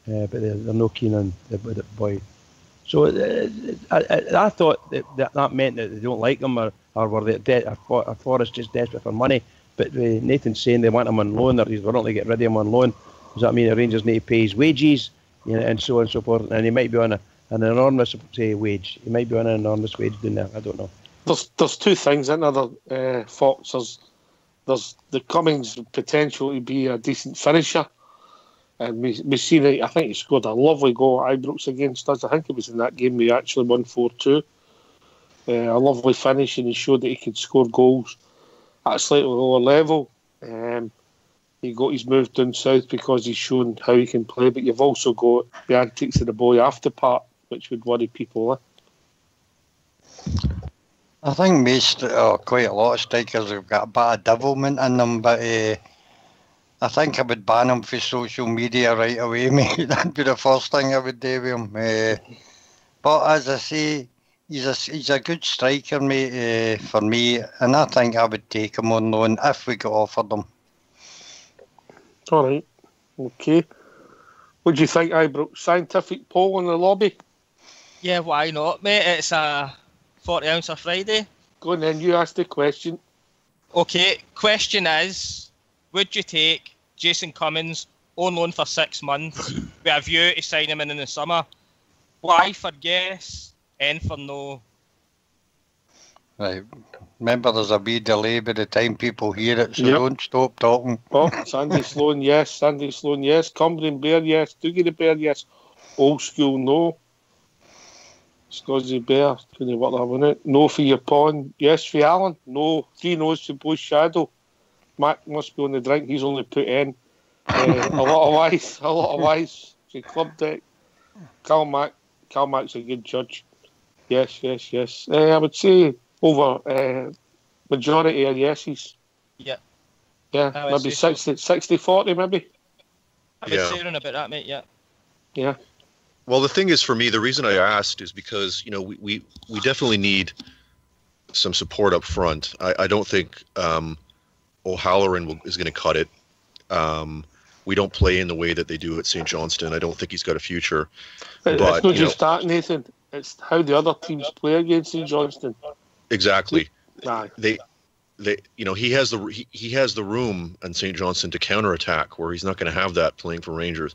but they're no keen on the boy. So I thought that meant that they don't like him, or were they Forest just desperate for money. But Nathan's saying they want him on loan, or he's willing to get rid of him on loan. Does that mean the Rangers need to pay his wages, and so on and so forth? And he might be on an enormous wage. He might be on an enormous wage doing that. I don't know. There's two things in there, Fox. There's the Cummings potential to be a decent finisher. And we seen it. I think he scored a lovely goal at Ibrox against us. I think it was in that game we actually won 4-2. A lovely finish, and he showed that he could score goals at a slightly lower level. He's moved down south because he's shown how he can play. But you've also got the antics of the boy after part, which would worry people. I think quite a lot of strikers have got a bit of devilment in them, but I think I would ban him for social media right away, mate. That'd be the first thing I would do with him. But as I say, he's a good striker, mate, for me, and I think I would take him on loan if we got offered him. All right. Okay. What do you think, Ibrox? Scientific poll in the lobby? Yeah, why not, mate? It's a 40 ounce of Friday. Go on then, you ask the question. Okay, question is, would you take Jason Cummings on loan for 6 months with a view to sign him in the summer? Why for yes, N for no? Right. Remember, there's a wee delay by the time people hear it, so don't stop talking. Oh, Sandy Sloan, yes. Sandy Sloan, yes. Cumbrian Bear, yes. Doogie the Bear, yes. Old School, no. Scotty Bear, can you work that one out? No for your pawn. Yes for Alan. No. 3 no's for Bush Shadow. Mac must be on the drink. He's only put in. A lot of wise. For Club Deck. Carl Mac's a good judge. Yes. I would say over majority of yeses. Yeah. Yeah, maybe 60-40 maybe. I would say around about that, mate, yeah. Yeah. Well, the thing is, for me, the reason I asked is because, we definitely need some support up front. I don't think O'Halloran is going to cut it. We don't play in the way that they do at St. Johnstone. I don't think he's got a future. It's not just that, Nathan. It's how the other teams play against St. Johnstone. Exactly. Aye. He has the room in St. Johnstone to counterattack, where he's not going to have that playing for Rangers.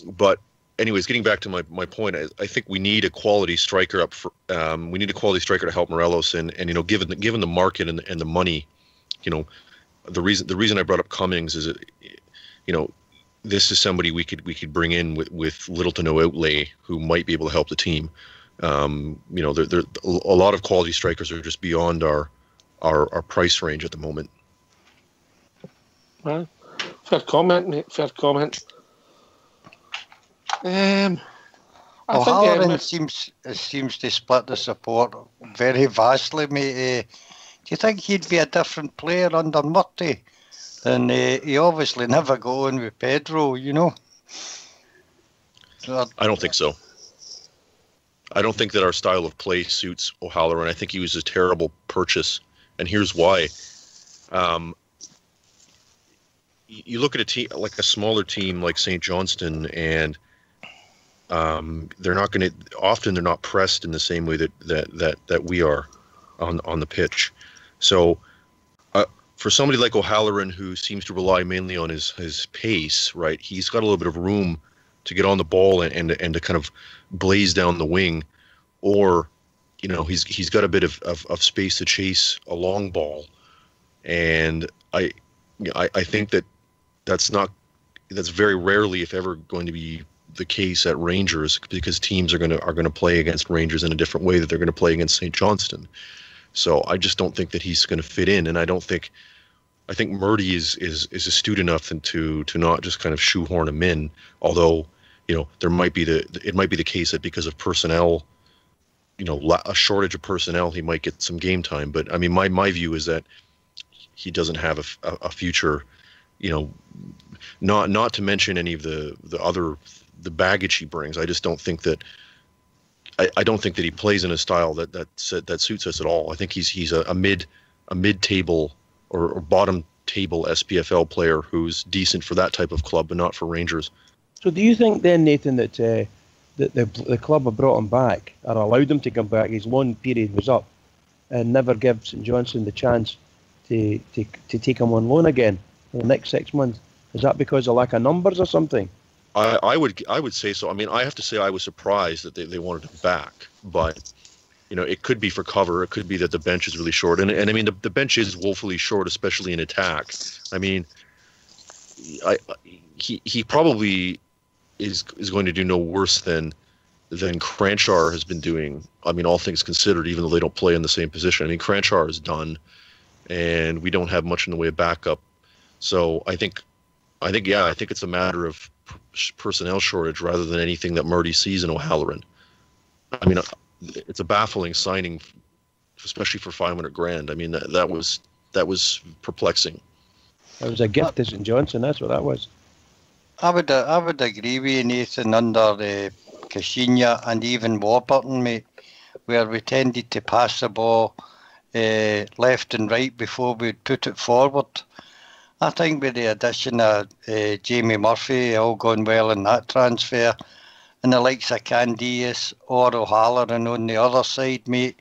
But anyways, getting back to my point, I think we need a quality striker we need a quality striker to help Morelos, and given the market and the money, the reason I brought up Cummings is that, this is somebody we could bring in with little to no outlay, who might be able to help the team. There a lot of quality strikers are just beyond our price range at the moment. Well, fair comment, mate. Fair comment. O'Halloran seems to split the support very vastly, mate. Do you think he'd be a different player under Murty? And he obviously never got on with Pedro, I don't think so. I don't think that our style of play suits O'Halloran. I think he was a terrible purchase, and here's why. You look at a team like a smaller team like St. Johnstone, and they're not pressed in the same way that we are on the pitch. So for somebody like O'Halloran, who seems to rely mainly on his pace, right? He's got a little bit of room to get on the ball and to kind of blaze down the wing, or he's got a bit of space to chase a long ball, and I think that's very rarely, if ever, going to be the case at Rangers, because teams are going to play against Rangers in a different way that they're going to play against St. Johnstone. So I just don't think that he's going to fit in, and I think Murdy is astute enough to not just kind of shoehorn him in. Although it might be the case that because of personnel, a shortage of personnel, he might get some game time. But I mean, my view is that he doesn't have a future. Not to mention any of the baggage he brings. I just don't think that. I don't think that he plays in a style that suits us at all. I think he's a mid-table or bottom table SPFL player who's decent for that type of club, but not for Rangers. So do you think then, Nathan, that the club have brought him back or allowed him to come back? His loan period was up, and never give St. Johnstone the chance to take him on loan again for the next 6 months? Is that because of lack of numbers or something? I would say so. I mean, I have to say I was surprised that they wanted him back, but it could be for cover. It could be that the bench is really short, and I mean the bench is woefully short, especially in attack. I mean, he probably is going to do no worse than Cranchar has been doing. I mean, all things considered, even though they don't play in the same position. I mean, Cranchar is done, and we don't have much in the way of backup. So I think it's a matter of personnel shortage rather than anything that Murdy sees in O'Halloran. I mean, it's a baffling signing, especially for $500,000. I mean, that was perplexing. It was a gift to St. Johnstone. That's what that was. I would agree with you, Nathan, under Caixinha and even Warburton, mate, where we tended to pass the ball left and right before we'd put it forward. I think with the addition of Jamie Murphy, all going well in that transfer, and the likes of Candias or O'Halloran on the other side, mate,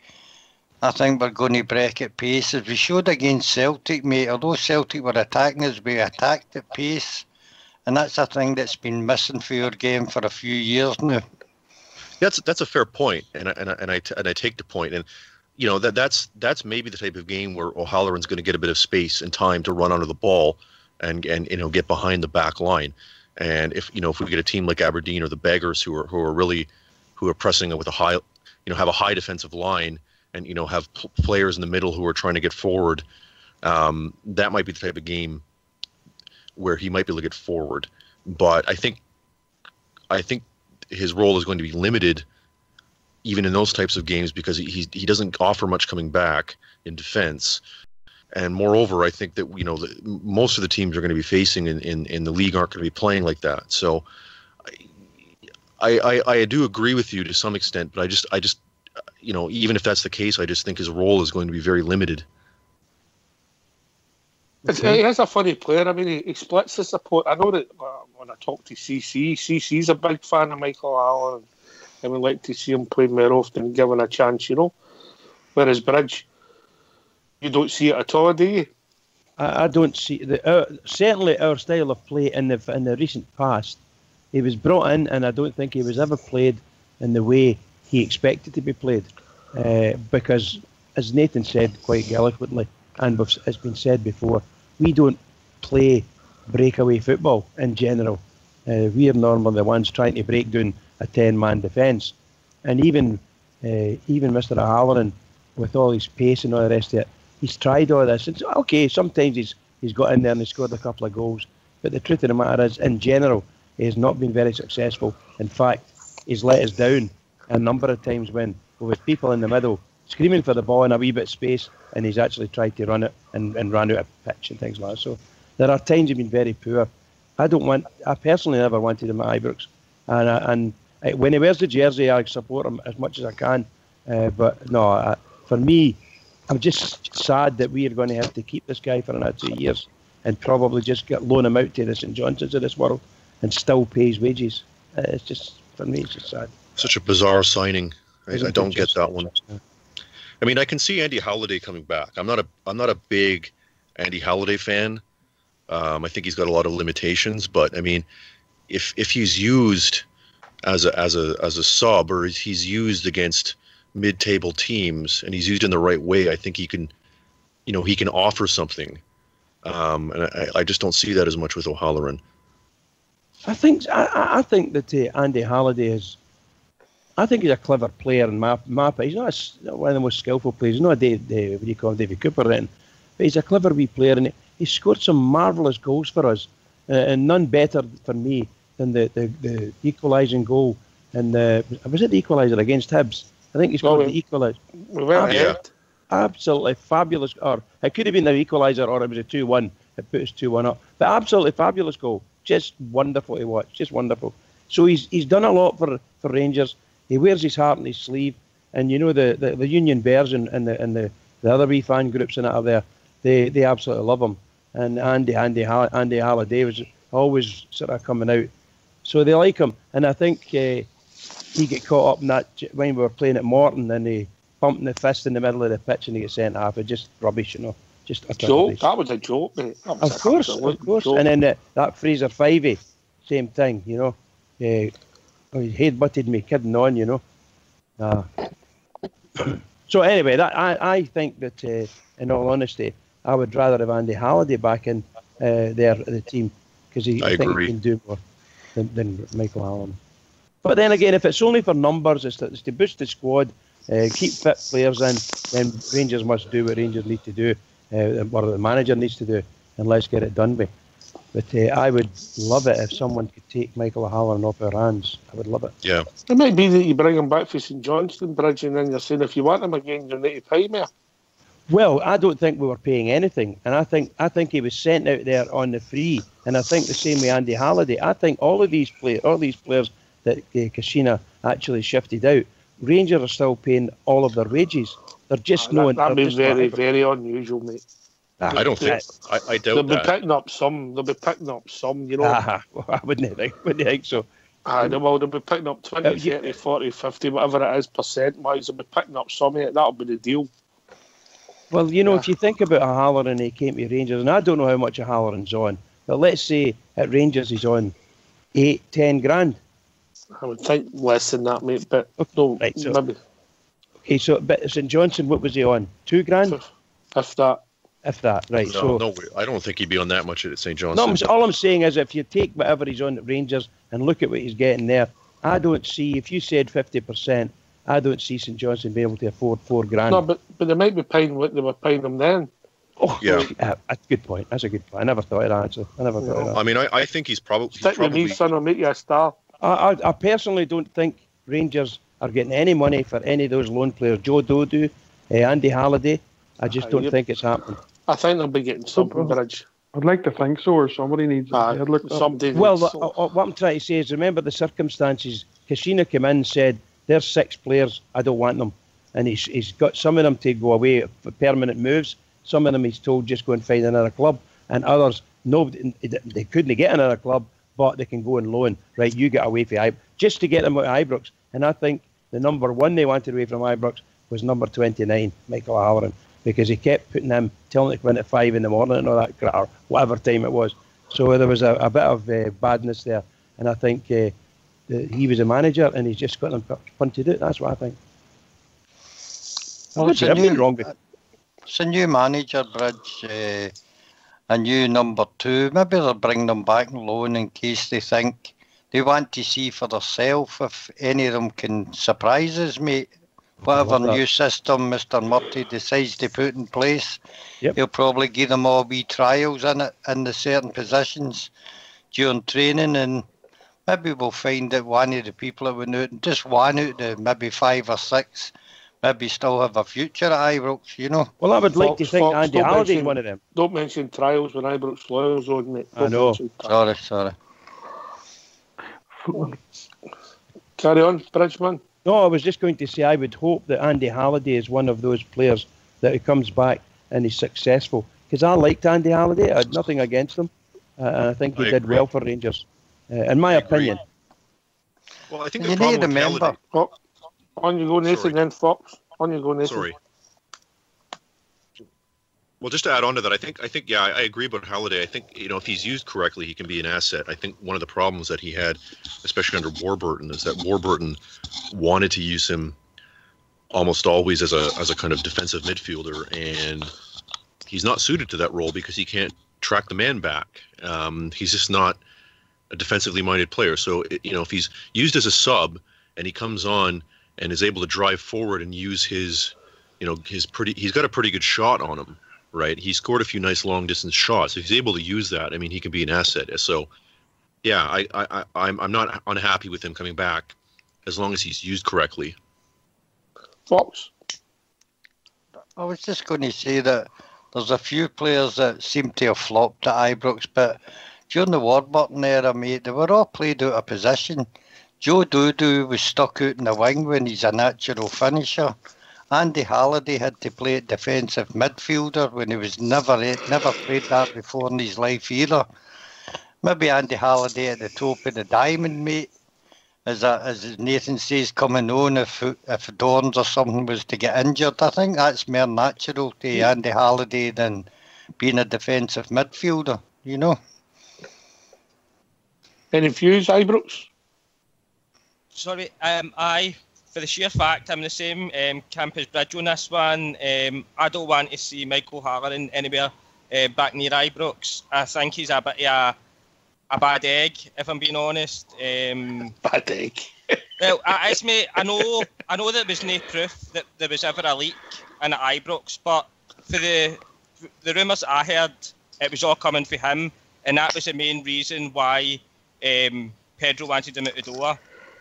I think we're going to break at pace. As we showed against Celtic, mate, although Celtic were attacking us, we attacked at pace. And that's a thing that's been missing for your game for a few years now. That's a fair point, and I take the point, and that's maybe the type of game where O'Halloran's going to get a bit of space and time to run under the ball, and get behind the back line. And if we get a team like Aberdeen or the Beggars who are pressing with a high, have a high defensive line, and have players in the middle who are trying to get forward, that might be the type of game where he might be able to get forward. But I think his role is going to be limited even in those types of games, because he doesn't offer much coming back in defense. And moreover, I think that most of the teams are going to be facing in the league aren't going to be playing like that. So I do agree with you to some extent, but I just even if that's the case, I just think his role is going to be very limited. He is a funny player. I mean, he splits the support. I know that when I talk to CC's a big fan of Michael Allen, and would like to see him play more often, given a chance, Whereas Bridge, you don't see it at all, do you? I don't see certainly our style of play in the recent past. He was brought in, and I don't think he was ever played in the way he expected to be played, because, as Nathan said quite eloquently, and it's been said before, we don't play breakaway football in general. We are normally the ones trying to break down a 10-man defence. And even Mr. O'Halloran, with all his pace and all the rest of it, he's tried all this. It's okay, sometimes he's got in there and he's scored a couple of goals. But the truth of the matter is, in general, he has not been very successful. In fact, he's let us down a number of times when, with people in the middle screaming for the ball in a wee bit of space, and he's actually tried to run it and ran out of pitch and things like that. So there are times he's been very poor. I personally never wanted him at Ibrox. And when he wears the jersey, I support him as much as I can. But no, for me, I'm just sad that we are going to have to keep this guy for another 2 years and probably just loan him out to the St. Johnstones of this world and still pay his wages. It's just, for me, it's just sad. Such a bizarre signing. I don't get that one. I mean, I can see Andy Halliday coming back. I'm not a big Andy Halliday fan. I think he's got a lot of limitations, but I mean, if he's used as a sub, or he's used against mid-table teams, and he's used in the right way, I think he can offer something. And I just don't see that as much with O'Halloran. I think that Andy Halliday is. I think he's a clever player in Mapa. He's not one of the most skillful players. He's not what do you call him, David Cooper, then, but he's a clever wee player, and he scored some marvellous goals for us, and none better for me than the equalising goal. And was it the equaliser against Hibs? I think he scored the equaliser. We went ahead. Absolutely fabulous. Or it could have been the equaliser, or it was a 2-1. It put us 2-1 up. But absolutely fabulous goal. Just wonderful to watch. Just wonderful. So he's done a lot for Rangers. He wears his heart on his sleeve. And you know the Union Bears and the other wee fan groups in it are there. They absolutely love him. And Andy Halliday was always sort of coming out. So they like him. And I think he get caught up in that when we were playing at Morton, and he pumping the fist in the middle of the pitch and he gets sent off. It's just rubbish, Just a joke. Rubbish. That was a joke, mate. Of course. Joke. And then that Fraser Fivey, same thing, he headbutted me, kidding on, So anyway, I think that, in all honesty, I would rather have Andy Halliday back in there at the team, because I think he can do more than Michael Halloran. But then again, if it's only for numbers, it's to boost the squad, keep fit players in, then Rangers must do what Rangers need to do, or the manager needs to do, and let's get it done with. But I would love it if someone could take Michael O'Halloran off our hands. I would love it. Yeah. It might be that you bring him back for St Johnstone, Bridge, and then you're saying if you want him again, you need to pay more. Well, I don't think we were paying anything, and I think he was sent out there on the free, and I think the same with Andy Halliday. I think all these players that Kashina actually shifted out, Rangers are still paying all of their wages. They're just knowing. That'd be very, very unusual, mate. I don't think. I doubt they'll that. Be picking up some. They'll be picking up some. Well, I wouldn't think so. They'll be picking up 20, 30, 40, 50, whatever it is, percent-wise. They'll be picking up some of it. That'll be the deal. Well, if you think about O'Halloran, he came to Rangers, and I don't know how much O'Halloran's on, but let's say at Rangers he's on 8-10 grand. I would think less than that, mate, but no, right, so, maybe. Okay, so but St Johnstone, what was he on? 2 grand? If that. If that, right. No, I don't think he'd be on that much at St Johnstone. No, all I'm saying is if you take whatever he's on at Rangers and look at what he's getting there, I don't see, if you said 50%, I don't see St Johnstone being able to afford 4 grand. No, but they might be paying what they were paying them then. Oh, yeah. That's a good point. That's a good point. I never thought of that, actually. I mean, I think he's probably... Stick with me, son, I'll make you a star. I personally don't think Rangers are getting any money for any of those loan players. Joe Dodu, Andy Halliday. I just don't think it's happening. I think they'll be getting something, Bridge. I'd like to think so, or somebody needs somebody. Well, what I'm trying to say is, remember the circumstances. Kashina came in and said, there's 6 players, I don't want them. And he's got some of them to go away for permanent moves. Some of them he's told just go and find another club. And others, nobody, they couldn't get another club, but they can go and loan. Right, you get away from Ibrox. Just to get them out of Ibrox. And I think the number 1 they wanted away from Ibrox was number 29, Michael O'Halloran. Because he kept putting him, telling him to come in at 5 in the morning and all that crap, or whatever time it was. So there was a bit of badness there. And I think he was a manager and he's just got them punted out. That's what I think. Well, it's a new manager, Bridge, a new number 2. Maybe they'll bring them back on loan in case they think they want to see for themselves if any of them can surprise us, mate. Whatever new system Mr. Murty decides to put in place, he'll probably give them all wee trials in it in the certain positions during training, and maybe we'll find that one of the people that went out, just one out of maybe 5 or 6, maybe still have a future at Ibrox, Well, I would like to think Andy Halliday one of them. Don't mention trials when Ibrox Loyal's on, mate. I know. Sorry. Carry on, Bridgeman. No, I was just going to say I would hope that Andy Halliday is one of those players that he comes back and he's successful. Because I liked Andy Halliday. I had nothing against him. I think he did well for Rangers, in my opinion. Well, I think you need to remember. On you go, Nathan, then Fox. On you go, Nathan. Sorry. Well, just to add on to that, I think, yeah, I agree about Halliday. I think, if he's used correctly, he can be an asset. I think one of the problems that he had, especially under Warburton, is that Warburton wanted to use him almost always as a kind of defensive midfielder, and he's not suited to that role because he can't track the man back. He's just not a defensively minded player. So, if he's used as a sub and he comes on and is able to drive forward and use his he's got a pretty good shot on him. Right, he scored a few nice long distance shots. If he's able to use that, I mean, he can be an asset. So, yeah, I'm not unhappy with him coming back, as long as he's used correctly. Fox. I was just going to say that there's a few players that seem to have flopped at Ibrox, but during the Warburton era, mate, they were all played out of position. Joe Dodo was stuck out in the wing when he's a natural finisher. Andy Halliday had to play at defensive midfielder when he was never played that before in his life either. Maybe Andy Halliday at the top of the diamond, mate, as Nathan says, coming on if Dorns or something was to get injured. I think that's more natural to Andy Halliday than being a defensive midfielder, Any views, Ibrox? Sorry, for the sheer fact, I'm in the same camp as Bridge on this one. I don't want to see Michael Halloran anywhere back near Ibrox. I think he's a bit of a bad egg, if I'm being honest. Bad egg. Well, I know there was no proof that there was ever a leak in Ibrox, but for the rumours I heard, it was all coming for him, and that was the main reason why Pedro wanted him out the door.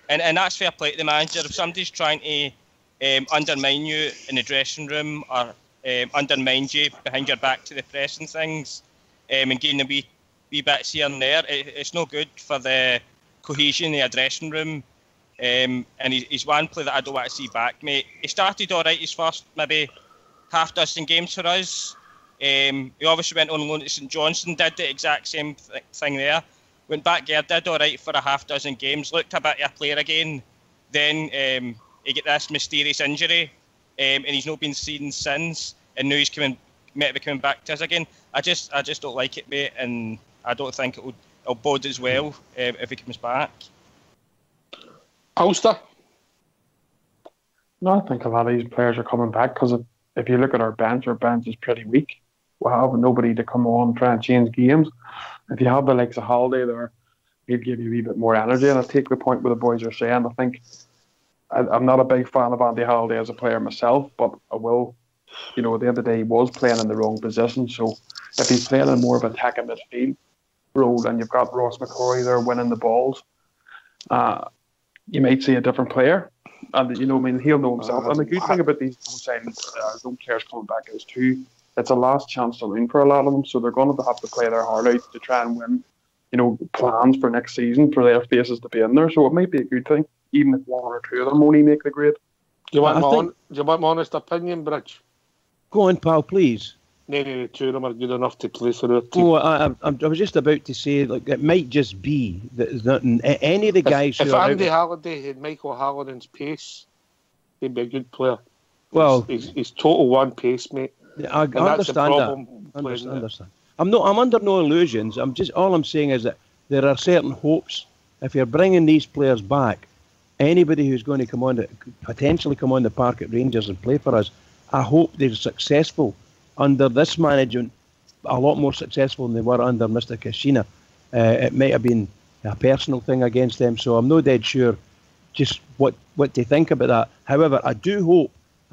And that's fair play to the manager. If somebody's trying to undermine you in the dressing room or undermine you behind your back to the press and things, and getting a wee bits here and there, it's no good for the cohesion in the dressing room. And he's one player that I don't want to see back, mate. He started all right his first maybe half dozen games for us. He obviously went on loan to St Johnstone, did the exact same thing there. Went back there, did all right for a half dozen games, looked a bit of a player again. Then he get this mysterious injury, and he's not been seen since. And now he's coming back to us again. I just don't like it, mate, and I don't think it'll bode as well if he comes back. Ulster? No, I think a lot of these players are coming back because if you look at our bench is pretty weak. We have nobody to come on and try and change games. If you have the likes of Halliday there, he'd give you a wee bit more energy. And I take the point where the boys are saying. I think I'm not a big fan of Andy Halliday as a player myself, but I will. At the end of the day, he was playing in the wrong position. So if he's playing in more of a attacking midfield role, and you've got Ross McCrory there winning the balls, you might see a different player. And he'll know himself. And the good thing about these young players coming back is too, it's a last chance to win for a lot of them, so they're going to have to play their heart out to try and win, plans for next season for their faces to be in there. So it might be a good thing, even if one or two of them only make the grade. Do you want my honest opinion, Bridge? Go on, pal, please. None of the two of them are good enough to play for their team. Oh, I was just about to say, it might just be that any of the guys if Andy Halliday had Michael Halloran's pace, he'd be a good player. Well, he's total one pace, mate. I understand that. I understand. I'm under no illusions. All I'm saying is that there are certain hopes. If you're bringing these players back, anybody who's going to potentially come on the park at Rangers and play for us, I hope they're successful under this management, a lot more successful than they were under Mr. Kashina. It might have been a personal thing against them, so I'm not dead sure just what to think about that. However, I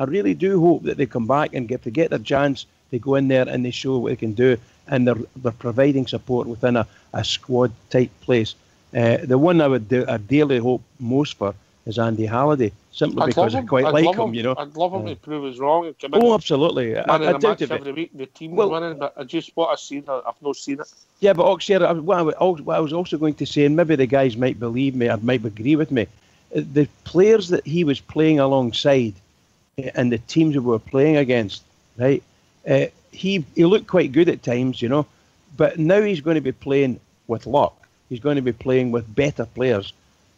really do hope that they come back and get their chance, they go in there and they show what they can do, and they're providing support within a squad type place. The one I dearly hope most for is Andy Halliday, simply because I quite like him. I'd love him to prove us wrong. Oh, absolutely. I doubt it. Every week the team was winning, but what I've seen, I've not seen it. Yeah, but Oxford, what I was also going to say, and maybe the guys might believe me or might agree with me, the players that he was playing alongside and the teams that we were playing against, right? He looked quite good at times, but now he's going to be playing with luck. He's going to be playing with better players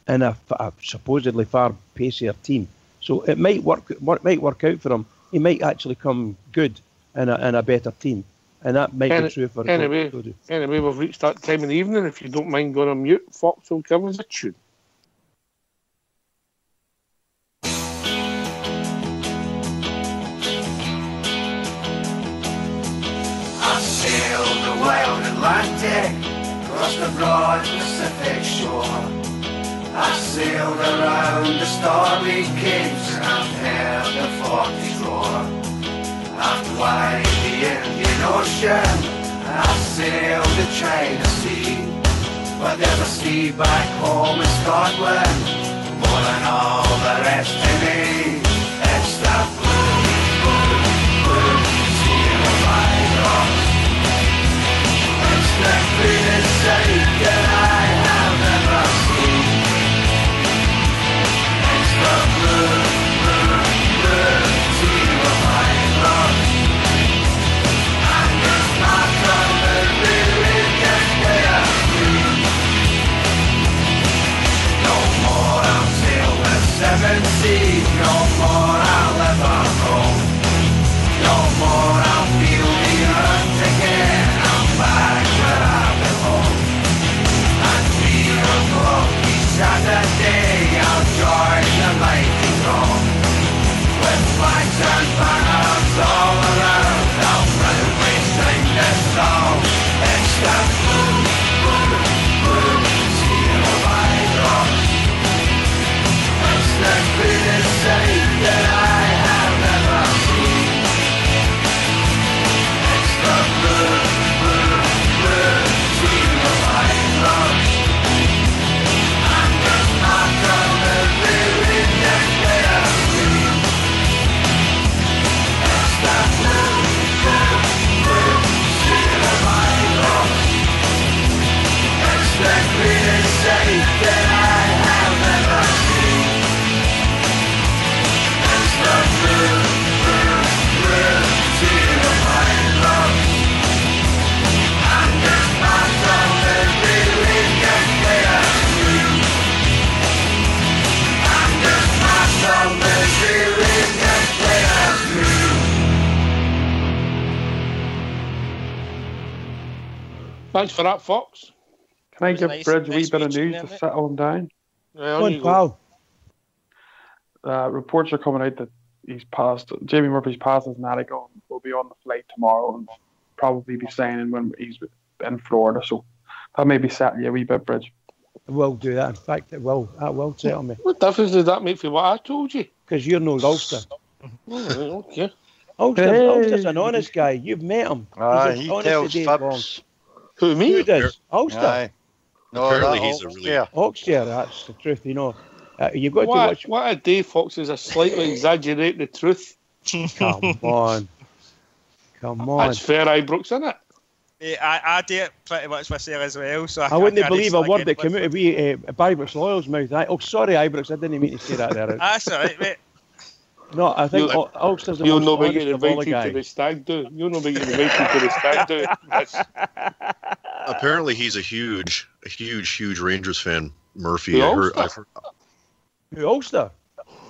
in a supposedly far pacier team. So it might work out for him. He might actually come good and a better team. And that might be true for anyway, we've reached that time in the evening. If you don't mind going on mute, Fox will give us a tune. I sailed the wild Atlantic, across the broad Pacific shore. I sailed around the stormy capes, and I've heard the forties roar. I've climbed the Indian Ocean, and I've sailed the China Sea. But there's a sea back home in Scotland, more than all the rest to me. It's the blue, blue, blue sea of my rocks. It's the cleanest sight that I have ever seen. It's the blue, blue, blue sea of my rocks. And it's not gonna really get clear green. No more I'll sail the seven seas, no more I'll ever roam. No more I'll feel the earth again, I'm back where I belong. At 3 o'clock each Saturday, I'll join the mighty throng. With flags and banners all around, I'll proudly sing this song. It's the blue, blue, blue sea of my rocks. It's the greatest sight that I have ever seen. It's the blue, blue, blue sea of my rocks. And it's not gonna really get clear green. It's the blue, blue, blue sea of my rocks. It's the greatest sight that I have ever seen. It's the blue, blue, blue sea of my rocks. And it's not gonna really get clear green. And it's not gonna really get clear green. Thanks for that, Fox. Can I give nice- Bridge a wee nice bit of reaching news there, to mate. settle him down? Yeah, Go on, pal. Reports are coming out that Jamie Murphy's passed his medical and will be on the flight tomorrow and probably be signing when he's in Florida. So that may be setting you a wee bit, Bridge. It will do that. In fact, that will settle me. What difference does that make for what I told you? Because you're no Ulster. Okay. Ulster's an honest guy. You've met him. He's He as honest tells as day fibs. long. Who, me? Who does? Ulster. Aye. No, Apparently that he's a really- Oxford, that's the truth, you know. You've got to What, watch. what a day, Fox, is a slightly exaggerate the truth. Come on. Come on. That's fair, Ibrox, isn't it? Yeah, I do it pretty much myself as well. So I wouldn't can't believe a slag word that anyone. came out of Ibrox Loyal's mouth. Oh, sorry, Ibrox, I didn't mean to say that there. That's all right, mate. No, I think Ulster's the You'll most not be honest getting of all the invited to guys. the stag do. You'll not be getting invited to the stag do. Apparently, he's a huge Rangers fan, Murphy. Who, I've heard, Who, Ulster?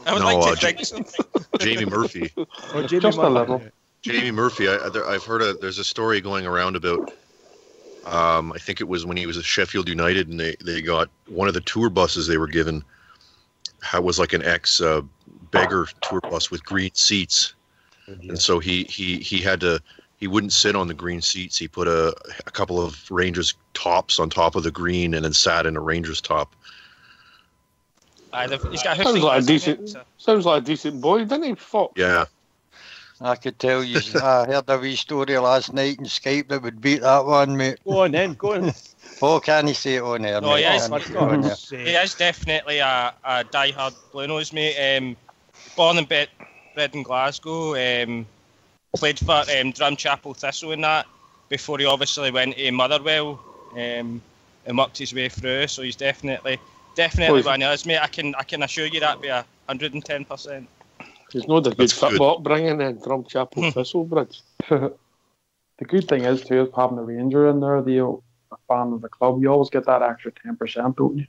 I would No, like to Ja- think so. Jamie Murphy. Or Jamie Just a Murphy? little. Jamie Murphy. I've heard there's a story going around about. I think it was when he was at Sheffield United, and they got one of the tour buses they were given. Was like an ex beggar tour bus with green seats, and so he had to. He wouldn't sit on the green seats. He put a couple of Rangers tops on top of the green, and then sat in a Rangers top. He's got a Sounds like a hoofing decent. mate, so. Sounds like a decent boy, doesn't he, Fox? Yeah. I could tell you, I heard a wee story last night in Skype that would beat that one, mate. Go on then, go on. Oh, can he say it on air, No, mate? he is. Can he say it on air? He is definitely a die-hard Blue Nose, mate. Born and bred in Glasgow. Played for Drumchapel Thistle and that before he obviously went to Motherwell and worked his way through. So he's definitely one of us, mate. I can assure you that be 110%. He's not a good football upbringing in Drumchapel Thistle, Bridge. The good thing is, too, is having a Ranger in there, a fan of the club, you always get that extra 10%, don't you?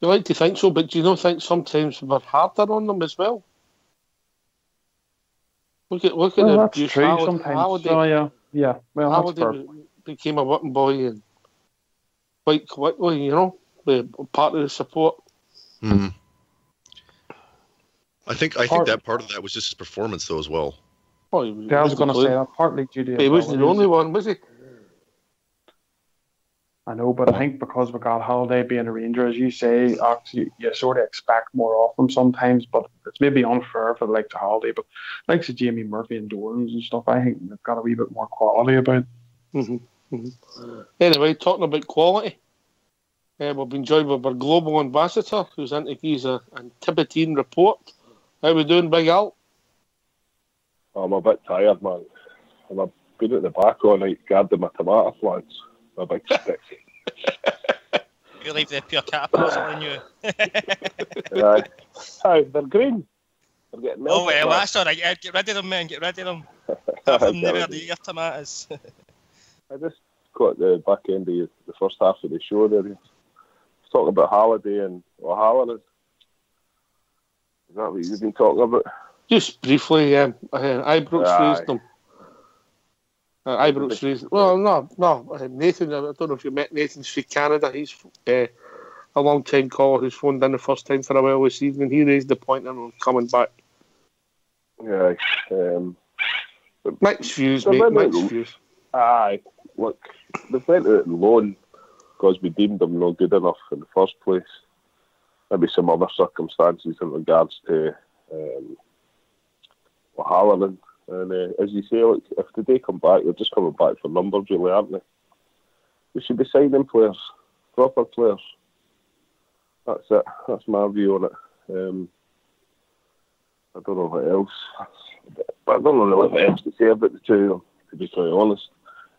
You like to think so, but do you not think sometimes we're harder on them as well? Look at well, the that's abuse. true sometimes. So yeah. Well, that's Holiday became a whipping boy and quite quickly, you know, part of the support. Mm-hmm. I think that part of that was just his performance, though, as well. Oh, I was going to say that partly due to. He wasn't the only one, was he? I know, but I think because we got Holiday being a Ranger, as you say, actually, you sort of expect more of them sometimes, but it's maybe unfair for the likes of Holiday. But likes of Jamie Murphy and Dorans and stuff, I think they've got a wee bit more quality about. Anyway, talking about quality, we've been joined with our global ambassador, who's in to give us a Tibetan report. How we doing, Big Al? I'm a bit tired, man. I've been at the back all night guarding my tomato plants. A big stick. You leave the pure caterpillars on you. Aye, they're green. They're getting melted. Oh, well, that's all right. Get rid of them, man. Get rid of them. Have them never eat your tomatoes. I just caught the back end of the first half of the show there. Talking about Halliday and O'Halloran. Is that what you've been talking about? Just briefly, Ibrox raised them. Ibrox raised. Well, no. Nathan, I don't know if you met Nathan from Canada. He's a long-time caller who's phoned in the first time for a while this evening. He raised the point and we're coming back. Yeah. Mixed views, mate. Mixed views. Aye. Look, they went out on loan because we deemed them not good enough in the first place. Maybe some other circumstances in regards to O'Halloran. And as you say, look, if they come back, they're just coming back for numbers, really, aren't they? We should be signing players, proper players. That's it. That's my view on it. I don't know what else. I don't know really what else to say about the two of them, to be quite honest.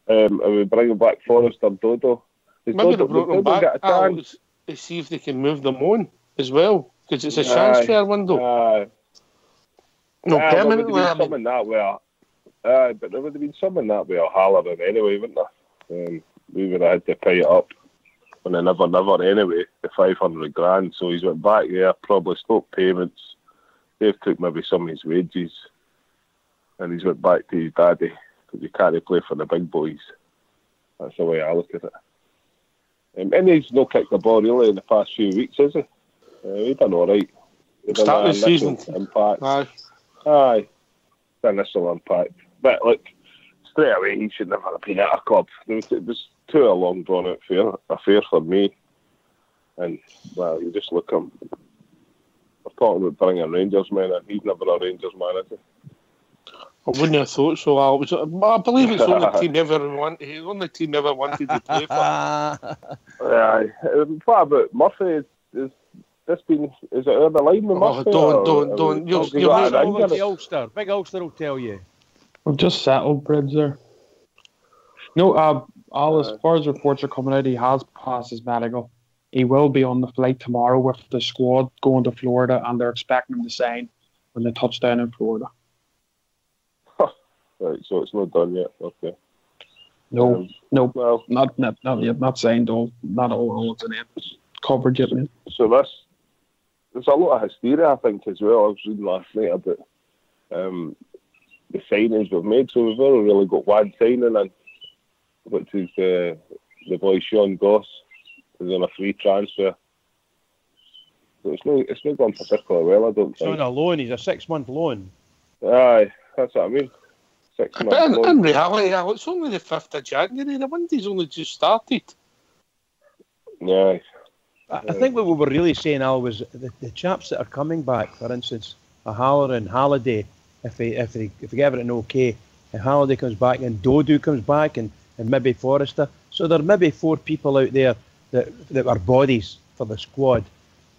Are we bringing back Forrest or Dodo? Maybe they brought them back to see if they can move them on as well, because it's a transfer window. No, permanently. Something that way. But there would have been something that way O'Halloran anyway, wouldn't there? We would have had to pay it up on the never anyway, the 500 grand. So he's went back there, probably stopped payments. They've took maybe some of his wages, and he's went back to his daddy because you can't play for the big boys. That's the way I look at it. And he's not kicked the ball really in the past few weeks, has he? He's done all right. Start the season. Impact. Aye. The initial impact. But look, straight away, he should never have been at a club. It was too a long drawn out affair for me. And, well, you just look at him. We're talking about bringing a Rangers man in. He's never a Rangers man, is he? I wouldn't have thought so, Al. I believe it's the only team ever wanted to play for. Aye. What about Murphy? Is it out the line with Murphy? Don't. The Ulster. Big Ulster will tell you. We've just settled Bridge there. No, Al, as far as reports are coming out, he has passed his medical. He will be on the flight tomorrow with the squad going to Florida, and they're expecting him to sign when they touch down in Florida. Right, so it's not done yet. Okay. No. Well, not yet. Not signed. Not all of the names covered yet, man. So there's a lot of hysteria, I think, as well. I was reading last night about the signings we've made. So we've only really got one signing in, which is the boy Sean Goss, who's on a free transfer. So it's not going particularly well, I don't think. He's on a loan. He's a 6-month loan. Aye, that's what I mean. But in reality, it's only the 5th of January. The window's only just started. Yeah. I think what we were really saying, Al, was the chaps that are coming back, for instance, O'Halloran, Halliday, if they get everything okay, and Halliday comes back, and Dodo comes back, and maybe Forrester. So there may be 4 people out there that are bodies for the squad.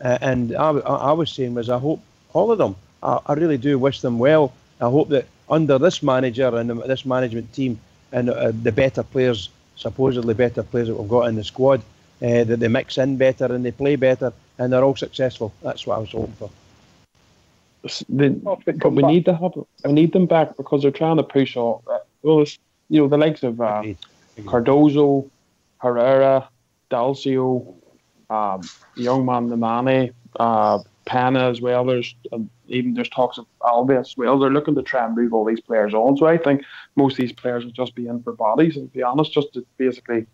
And I was saying was I hope all of them, I really do wish them well. I hope that under this manager and this management team and the better players, supposedly better players that we've got in the squad, that they mix in better and they play better and they're all successful. That's what I was hoping for. But we need them back because they're trying to push off. Well, the likes of Cardozo, Herrera, Dalcio, the young man Nemane, Pena as well. There's talks of Alves as well. They're looking to try and move all these players on. So I think most of these players will just be in for bodies, and to be honest, just to basically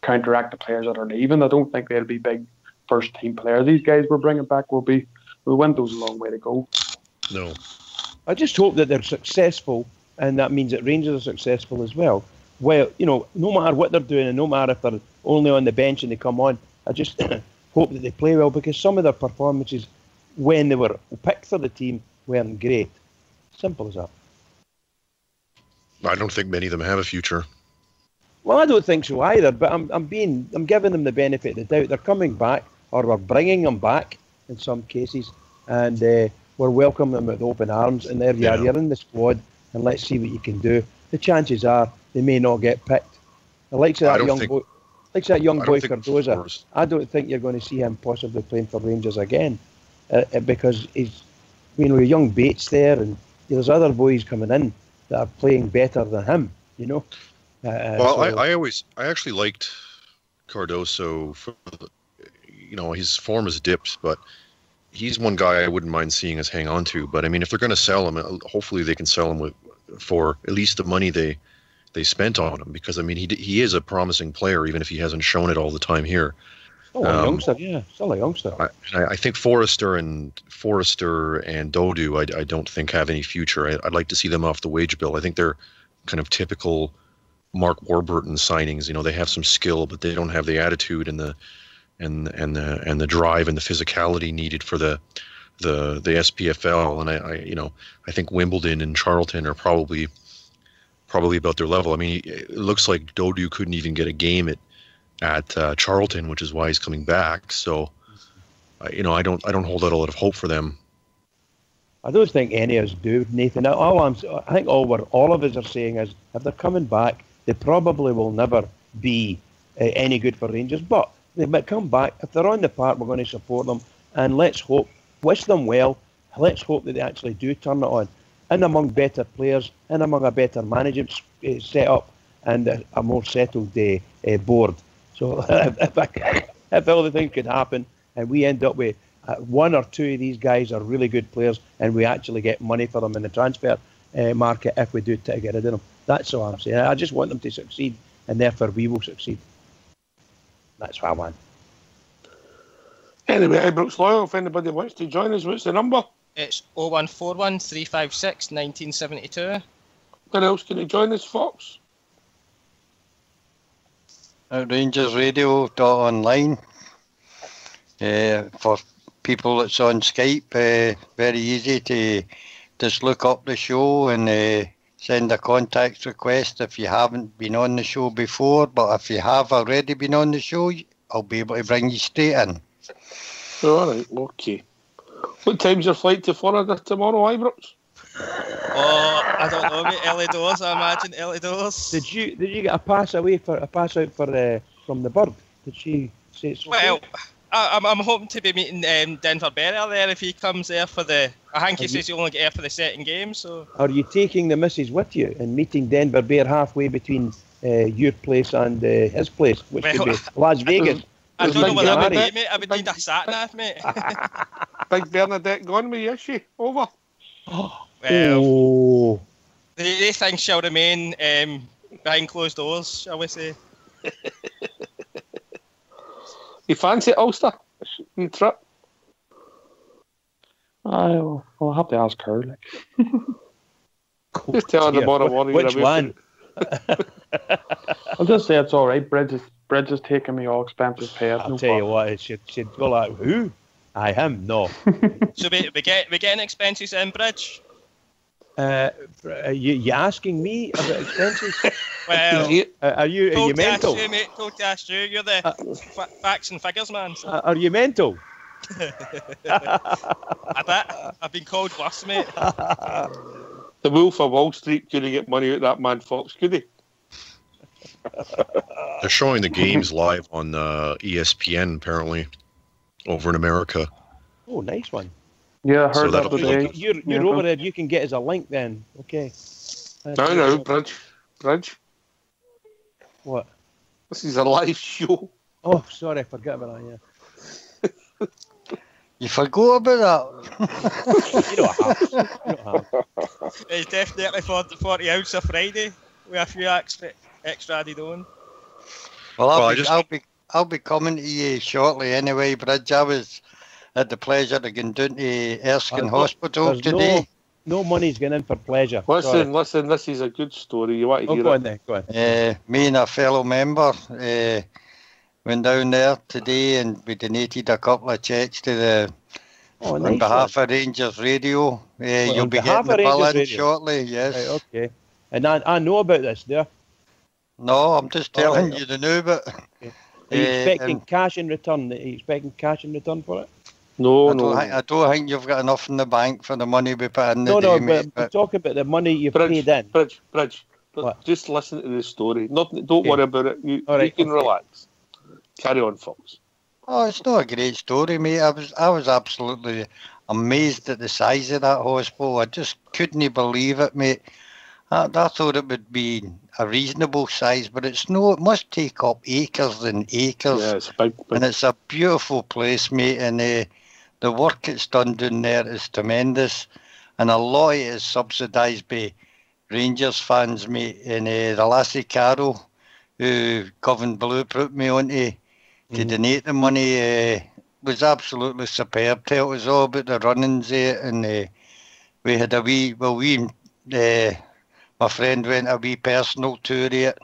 counteract the players that are leaving. I don't think they'll be big first team players. These guys we're bringing back will be. The window's a long way to go. No. I just hope that they're successful, and that means that Rangers are successful as well. Well, no matter what they're doing, and no matter if they're only on the bench and they come on, I just hope that they play well, because some of their performances when they were picked for the team weren't great. Simple as that. I don't think many of them have a future. Well, I don't think so either, but I'm giving them the benefit of the doubt. They're coming back, or we're bringing them back in some cases, and we're welcoming them with open arms. And there you are, you're in the squad, and let's see what you can do. The chances are they may not get picked. The likes of that young boy Cardoza, I don't think you're going to see him possibly playing for Rangers again, because he's, young Bates there, and there's other boys coming in that are playing better than him. I actually liked Cardoso for his form has dipped, but he's one guy I wouldn't mind seeing us hang on to. But I mean, if they're going to sell him, hopefully they can sell him for at least the money they spent on him, because I mean he is a promising player, even if he hasn't shown it all the time here. Still a youngster, still a youngster. I think Forrester and Dodu, I don't think have any future. I'd like to see them off the wage bill. I think they're kind of typical Mark Warburton signings. They have some skill, but they don't have the attitude and the drive and the physicality needed for the SPFL. And I think Wimbledon and Charlton are probably about their level. I mean, it looks like Dodu couldn't even get a game at Charlton, which is why he's coming back. So, I don't hold out a lot of hope for them. I don't think any of us do, Nathan. I think all of us are saying is, if they're coming back, they probably will never be any good for Rangers. But they might come back. If they're on the park, we're going to support them. And let's hope, wish them well. Let's hope that they actually do turn it on. And among better players, and among a better management setup, and a more settled board. So if all the things could happen, and we end up with one or two of these guys are really good players, and we actually get money for them in the transfer market if we do to get rid of them. That's all I'm saying. I just want them to succeed, and therefore we will succeed. That's what I want. Anyway, Ibrox Loyal, if anybody wants to join us, what's the number? It's 0141 356 1972. Where else can you join us, Fox? Rangers Radio.online. For people that's on Skype, very easy to just look up the show and send a contact request if you haven't been on the show before. But if you have already been on the show, I'll be able to bring you straight in. All right, okay. What time's your flight to Florida tomorrow, Ibrox? Oh, I don't know, mate. Early doors, I imagine. Early doors. Did you get a pass out for from the bird? Did she say it's okay? Well, I'm hoping to be meeting Denver Berrier there if he comes there for the. I think he says he'll only get there for the second game. So. Are you taking the missus with you and meeting Denver Bear halfway between your place and his place, which would be Las Vegas? I don't know what that would be, mate. I would need a sat-nav, mate. Big Bernadette gone with you, is she? Over? Well, they think shall remain behind closed doors, shall we say. You fancy Ulster? Trip? I'll have to ask her. Just tell her tomorrow morning. Which one? I'll just say it's all right. Bridge is taking me all expenses paid. I'll tell you what, she'd go like, who? I am, no. So we getting expenses in, Bridge? You asking me about expenses? Well, are you mental? Ask you, mate. Told to ask you. You're the facts and figures, man. So. Are you mental? I bet. I've been called worse, mate. The Wolf of Wall Street couldn't get money out of that man, Fox, could he? They're showing the games live on ESPN, apparently, over in America. Oh, nice one. Yeah, I heard that today. You're over there. You can get us a link then. Okay. No, Bridge. What? This is a live show. Oh, sorry, I forgot about that, yeah. You forgot about You don't have. It's definitely 40 ounce of Friday with a few extra added on. Well, I'll be coming to you shortly anyway, Bridge. I was had the pleasure of going down to Erskine Hospital today. No money's going in for pleasure. Listen, this is a good story. You want to hear it? Go on. Me and a fellow member went down there today and we donated a couple of cheques to on behalf of Rangers Radio. You'll be getting the bill in shortly, yes. Right, okay. And I know about this, there. No, I'm just telling you the new bit. Okay. Are you expecting cash in return? Are you expecting cash in return for it? No. I don't think you've got enough in the bank for the money we put in the day, mate. But talk about the money you've paid in. Bridge. Just listen to the story. Don't worry about it. You can relax. Carry on, folks. Oh, it's not a great story, mate. I was absolutely amazed at the size of that hospital. I just couldn't believe it, mate. I thought it would be a reasonable size, but it's no. It must take up acres and acres. Yeah, it's big. And it's a beautiful place, mate. And the work it's done down there is tremendous. And a lot of it is subsidised by Rangers fans, mate. And the lassie Carol, who Coven Blue put me on to donate the money, was absolutely superb. Tell us all about the runnings there. And we had my friend went a wee personal tour of it.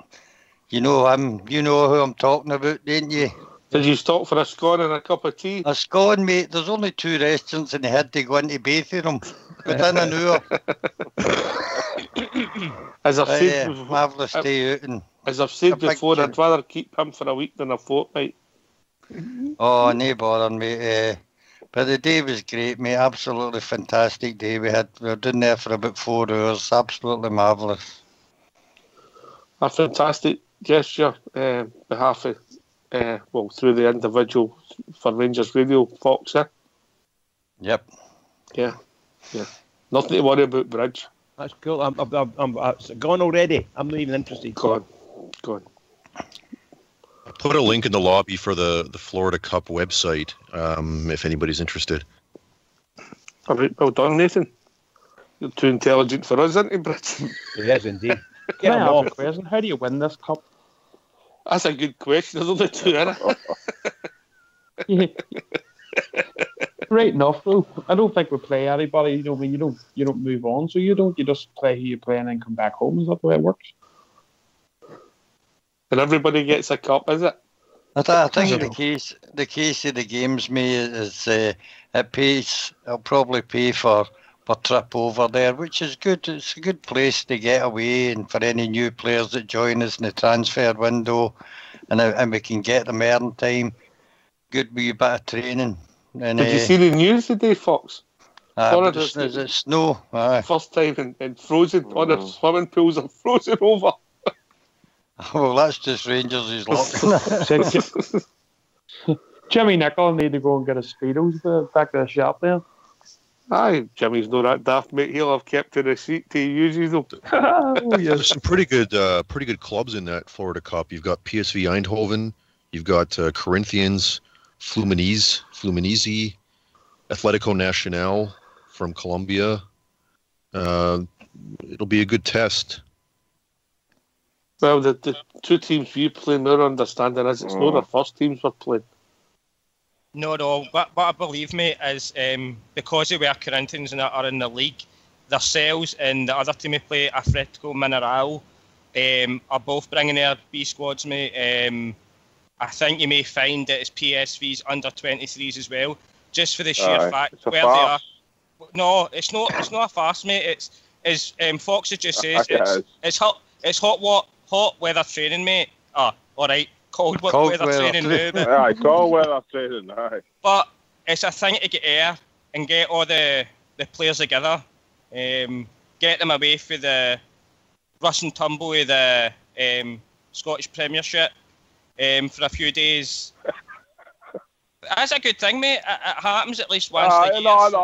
You know him. You know who I'm talking about, don't you? Did you stop for a scone and a cup of tea? A scone, mate. There's only 2 restaurants and they had to go into both of them within an hour. As I've said, marvellous day out. And as I've said before, I'd rather keep him for a week than a fortnight. Oh, no bother, mate. But the day was great, mate. Absolutely fantastic day. We were down there for about 4 hours. Absolutely marvellous. A fantastic gesture, behalf of, through the individual for Rangers Radio, Fox. Yep. Yeah. Nothing to worry about, Bridge. That's cool. I'm gone already. I'm not even interested. Go on. Put a link in the lobby for the Florida Cup website, if anybody's interested. All right, well done, Nathan. You're too intelligent for us, aren't you, Bridge? Yes, indeed. Can I ask a question? How do you win this cup? That's a good question. There's only 2 in it. Great enough, though. I don't think we play anybody. You know, you don't move on, so you just play who you play and then come back home. Is that the way it works? And everybody gets a cup, is it? I think the case of the games, mate, is it pays. I'll probably pay for trip over there, which is good. It's a good place to get away, and for any new players that join us in the transfer window, and we can get them earn time. Good wee bit of training. And, did you see the news today, Fox? It's snow. First time in frozen. All the swimming pools are frozen over. Well, that's just Rangers' is locking. Jimmy Nicholl need to go and get his Speedos back to the shop there. Aye, Jimmy's not that daft, mate. He'll have kept the receipt to use them. There's some pretty good clubs in that Florida Cup. You've got PSV Eindhoven, you've got Corinthians, Fluminense, Atletico Nacional from Colombia. It'll be a good test. Well, the 2 teams we play, our understanding is it's not the first teams we're playing. No. What I believe, mate, is because of where Corinthians are in the league, themselves and the other team we play, Atletico Mineral, are both bringing their B squads, mate. I think you may find that it's PSV's under 23s as well, just for the sheer fact where they are. No, it's not a farce, mate. It's as Fox has just said. It's hot weather training, mate. All right. Cold weather training now. Aye, cold weather training, aye. But it's a thing to get air and get all the players together. Get them away for the rush and tumble of the Scottish Premiership for a few days. That's a good thing, mate. It happens at least once a year. I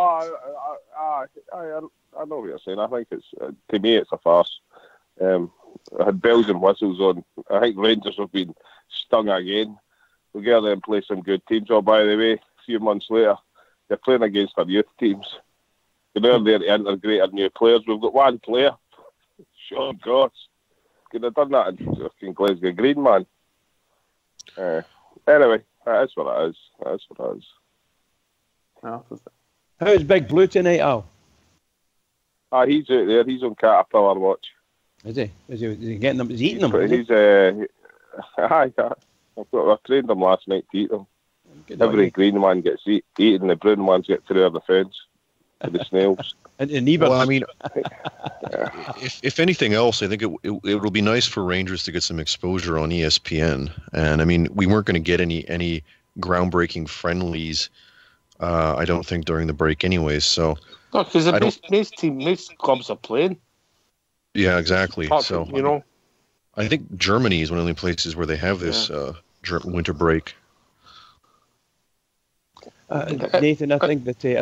know what you're saying. I think it's, to me, it's a farce. I had bells and whistles on. I think Rangers have been stung again. We'll get there and play some good teams. Oh, by the way, a few months later, You're playing against our youth teams. You're not there to integrate our new players. We've got one player. Sean Goss. Could have done that in Glasgow Green, man. Anyway, that's what it is. That's what it is. How's Big Blue tonight, Al? He's out there. He's on Caterpillar watch. Is he? Is he getting them? Is he eating them? I've trained him last night to eat them. Every green one gets eaten, the brown ones get through the fence for the snails. Well, I mean, if anything else, I think it will be nice for Rangers to get some exposure on ESPN. And I mean, we weren't going to get any groundbreaking friendlies, I don't think, during the break, anyways. So no, because most clubs are playing. Yeah, exactly. So you know, I think Germany is one of the only places where they have this winter break. Nathan, I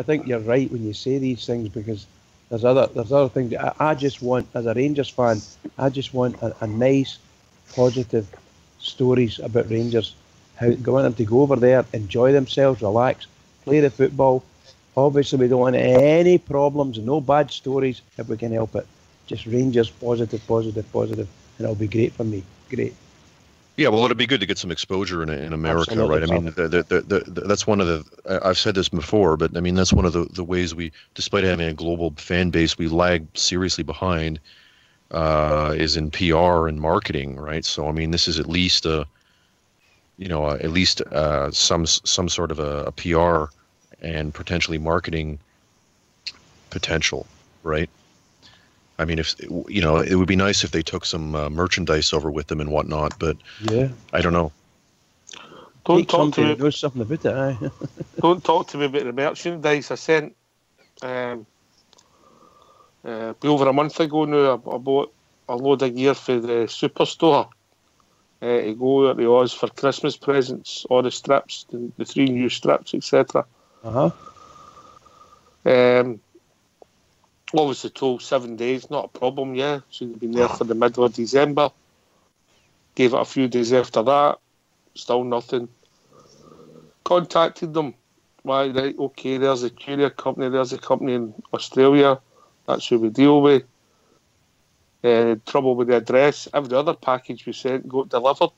think you're right when you say these things, because there's other things. I just want, as a Rangers fan, I just want a nice, positive stories about Rangers. How I want them to go over there, enjoy themselves, relax, play the football. Obviously, we don't want any problems, no bad stories if we can help it. Just Rangers, positive, and it'll be great for me. Great. Yeah, well, it'd be good to get some exposure in America, absolutely, right? I mean, that's one of the. I've said this before, but I mean that's one of the ways we, despite having a global fan base, we lag seriously behind. Is in PR and marketing, right? So I mean, this is at least some sort of a PR and potentially marketing potential, right? I mean, if it would be nice if they took some merchandise over with them and whatnot, but yeah, I don't know. Don't talk to me. Knows something about it. Don't talk to me about the merchandise. I sent be over a month ago now. I bought a load of gear for the Superstore to go to Oz for Christmas presents. All the strips, the 3 new strips, etc. Obviously told 7 days, not a problem, yeah. Should have been there for the middle of December. Gave it a few days after that. Still nothing. Contacted them. Right, okay, there's a courier company, there's a company in Australia. That's who we deal with. Trouble with the address. Every other package we sent got delivered.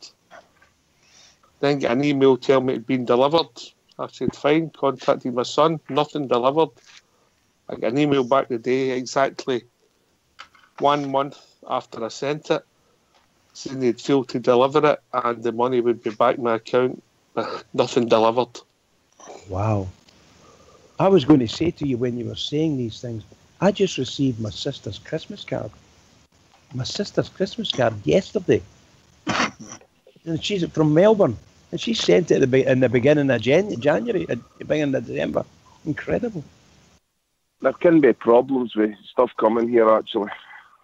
Then get an email telling me it had been delivered. I said, fine. Contacted my son. Nothing delivered. I got an email back today, exactly 1 month after I sent it, saying they'd failed to deliver it and the money would be back in my account. Nothing delivered. Wow. I was going to say to you when you were saying these things, I just received my sister's Christmas card. My sister's Christmas card yesterday. And she's from Melbourne. And she sent it in the beginning of January, at the beginning of December. Incredible. There can be problems with stuff coming here, actually.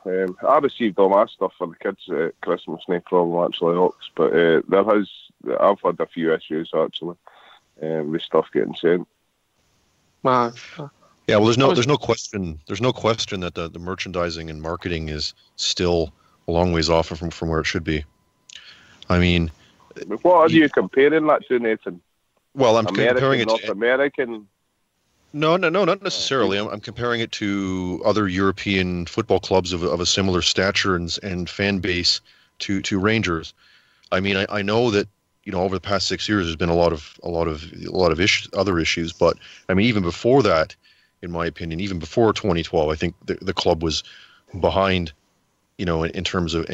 I received all my stuff for the kids at Christmas, no problem, actually, Hawks. But I've had a few issues, actually, with stuff getting sent. Yeah, well, there's no question that the merchandising and marketing is still a long ways off from where it should be. I mean, what are you comparing that to, Nathan? Well, I'm comparing it to North American. No, not necessarily. I'm comparing it to other European football clubs of a similar stature and fan base to Rangers. I mean, I know that over the past 6 years there's been a lot of other issues, but I mean even before that, in my opinion, even before 2012, I think the club was behind, in terms of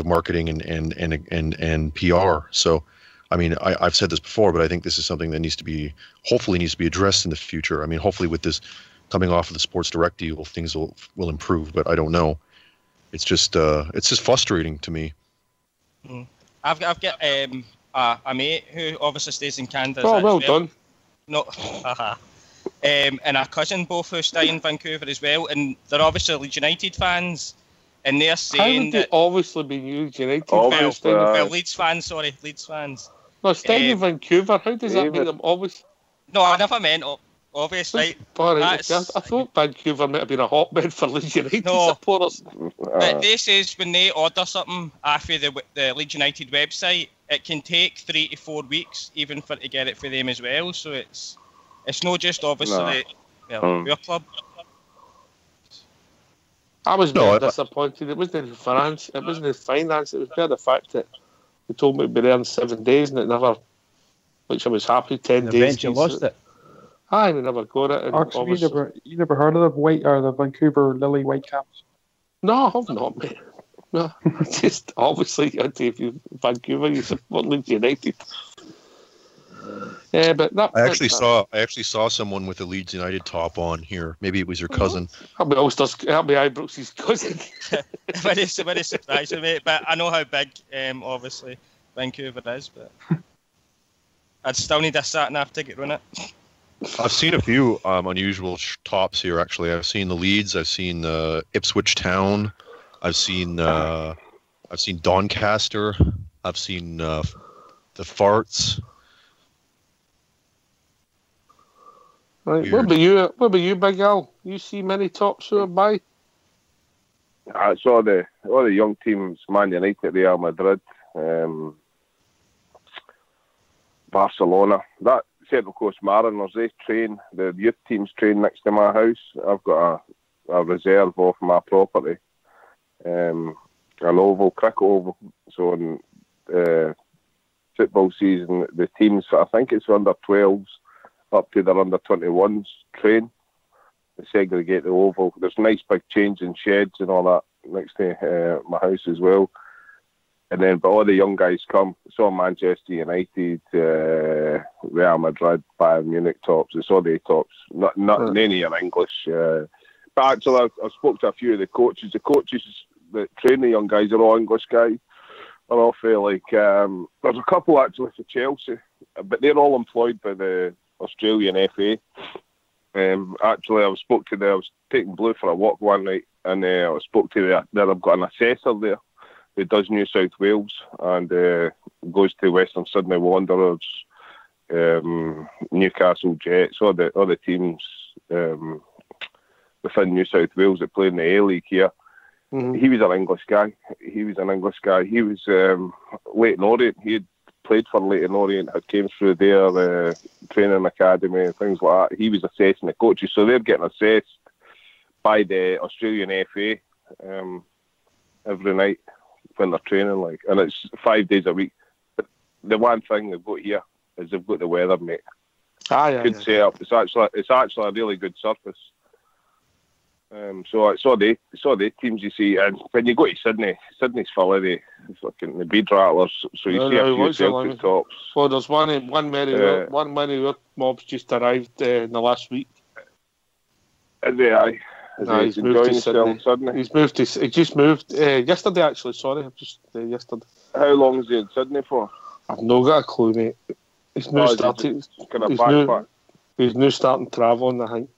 marketing and PR. So. I mean, I've said this before, but I think this is something that hopefully needs to be addressed in the future. I mean, hopefully with this coming off of the Sports Direct deal, things will improve, but I don't know. It's just frustrating to me. I've got a mate who obviously stays in Canada. Oh, well done. No, and a cousin both who stay in Vancouver as well, and they're obviously Leeds United fans. And they're saying that obviously be Leeds United fans. Well, Leeds fans. No, staying in Vancouver. How does that make them obvious? No, I never meant obviously. I thought Vancouver might have been a hotbed for Leeds United supporters. But they says when they order something off of the Leeds United website, it can take 3 to 4 weeks even to get it for them as well. So it's It's not just obviously your club. I was very disappointed. It wasn't the finance. It wasn't the finance. It was more the fact that they told me to be there in 7 days and it never. Which I was happy. 10 days. Eventually lost it. I never got it. And actually, you never heard of the Vancouver Lily Whitecaps? No, I have not, mate. No, just obviously, if you Vancouver, you support Leeds United. Yeah, but that. I actually saw someone with a Leeds United top on here. Maybe it was your cousin. That'll be Ibrox's cousin. Very surprising, mate. But I know how big, obviously, Vancouver is. But I'd still need a sat-nav ticket, wouldn't it? I've seen a few unusual tops here. Actually, I've seen the Leeds. I've seen Ipswich Town. I've seen Doncaster. I've seen the Farts. Right. What about you, Big Al? You see many tops who are by? I saw all the young teams, Man United, Real Madrid, Barcelona. That Central Coast Mariners, they train, the youth teams train next to my house. I've got a reserve off my property, an oval, cricket oval. So in football season, the teams, I think it's under 12s up to their under 21s train. They segregate the oval. There's nice big changing sheds and all that next to my house as well. And then, but all the young guys come. It's all Manchester United, Real Madrid, Bayern Munich tops. It's all the tops. Not any are English. But actually, I spoke to a few of the coaches. The coaches that train the young guys are all English guys. Are all fairly there's a couple actually for Chelsea, but they're all employed by the Australian FA. Actually, I was taking Blue for a walk one night, and I spoke to I've got an assessor there who does New South Wales and goes to Western Sydney Wanderers, Newcastle Jets, all the teams within New South Wales that play in the A-League here. Mm-hmm. He was an English guy. He was Leyton Orient. He had played for Leyton Orient, had came through their training academy and things like that. He was assessing the coaches, so they're getting assessed by the Australian FA every night when they're training, and it's 5 days a week. But the one thing they've got here is they've got the weather, mate. Good setup. It's actually a really good surface. So I saw the teams you see, and when you go to Sydney's full of the bead rattlers. So you see a few Celtic tops. Well, there's one Mary mob's just arrived in the last week. Is he? Aye. He's moved to Sydney. He just moved yesterday. Actually, sorry, yesterday. How long is he in Sydney for? I've not got a clue, mate. He's now starting. He's now starting travelling, I think.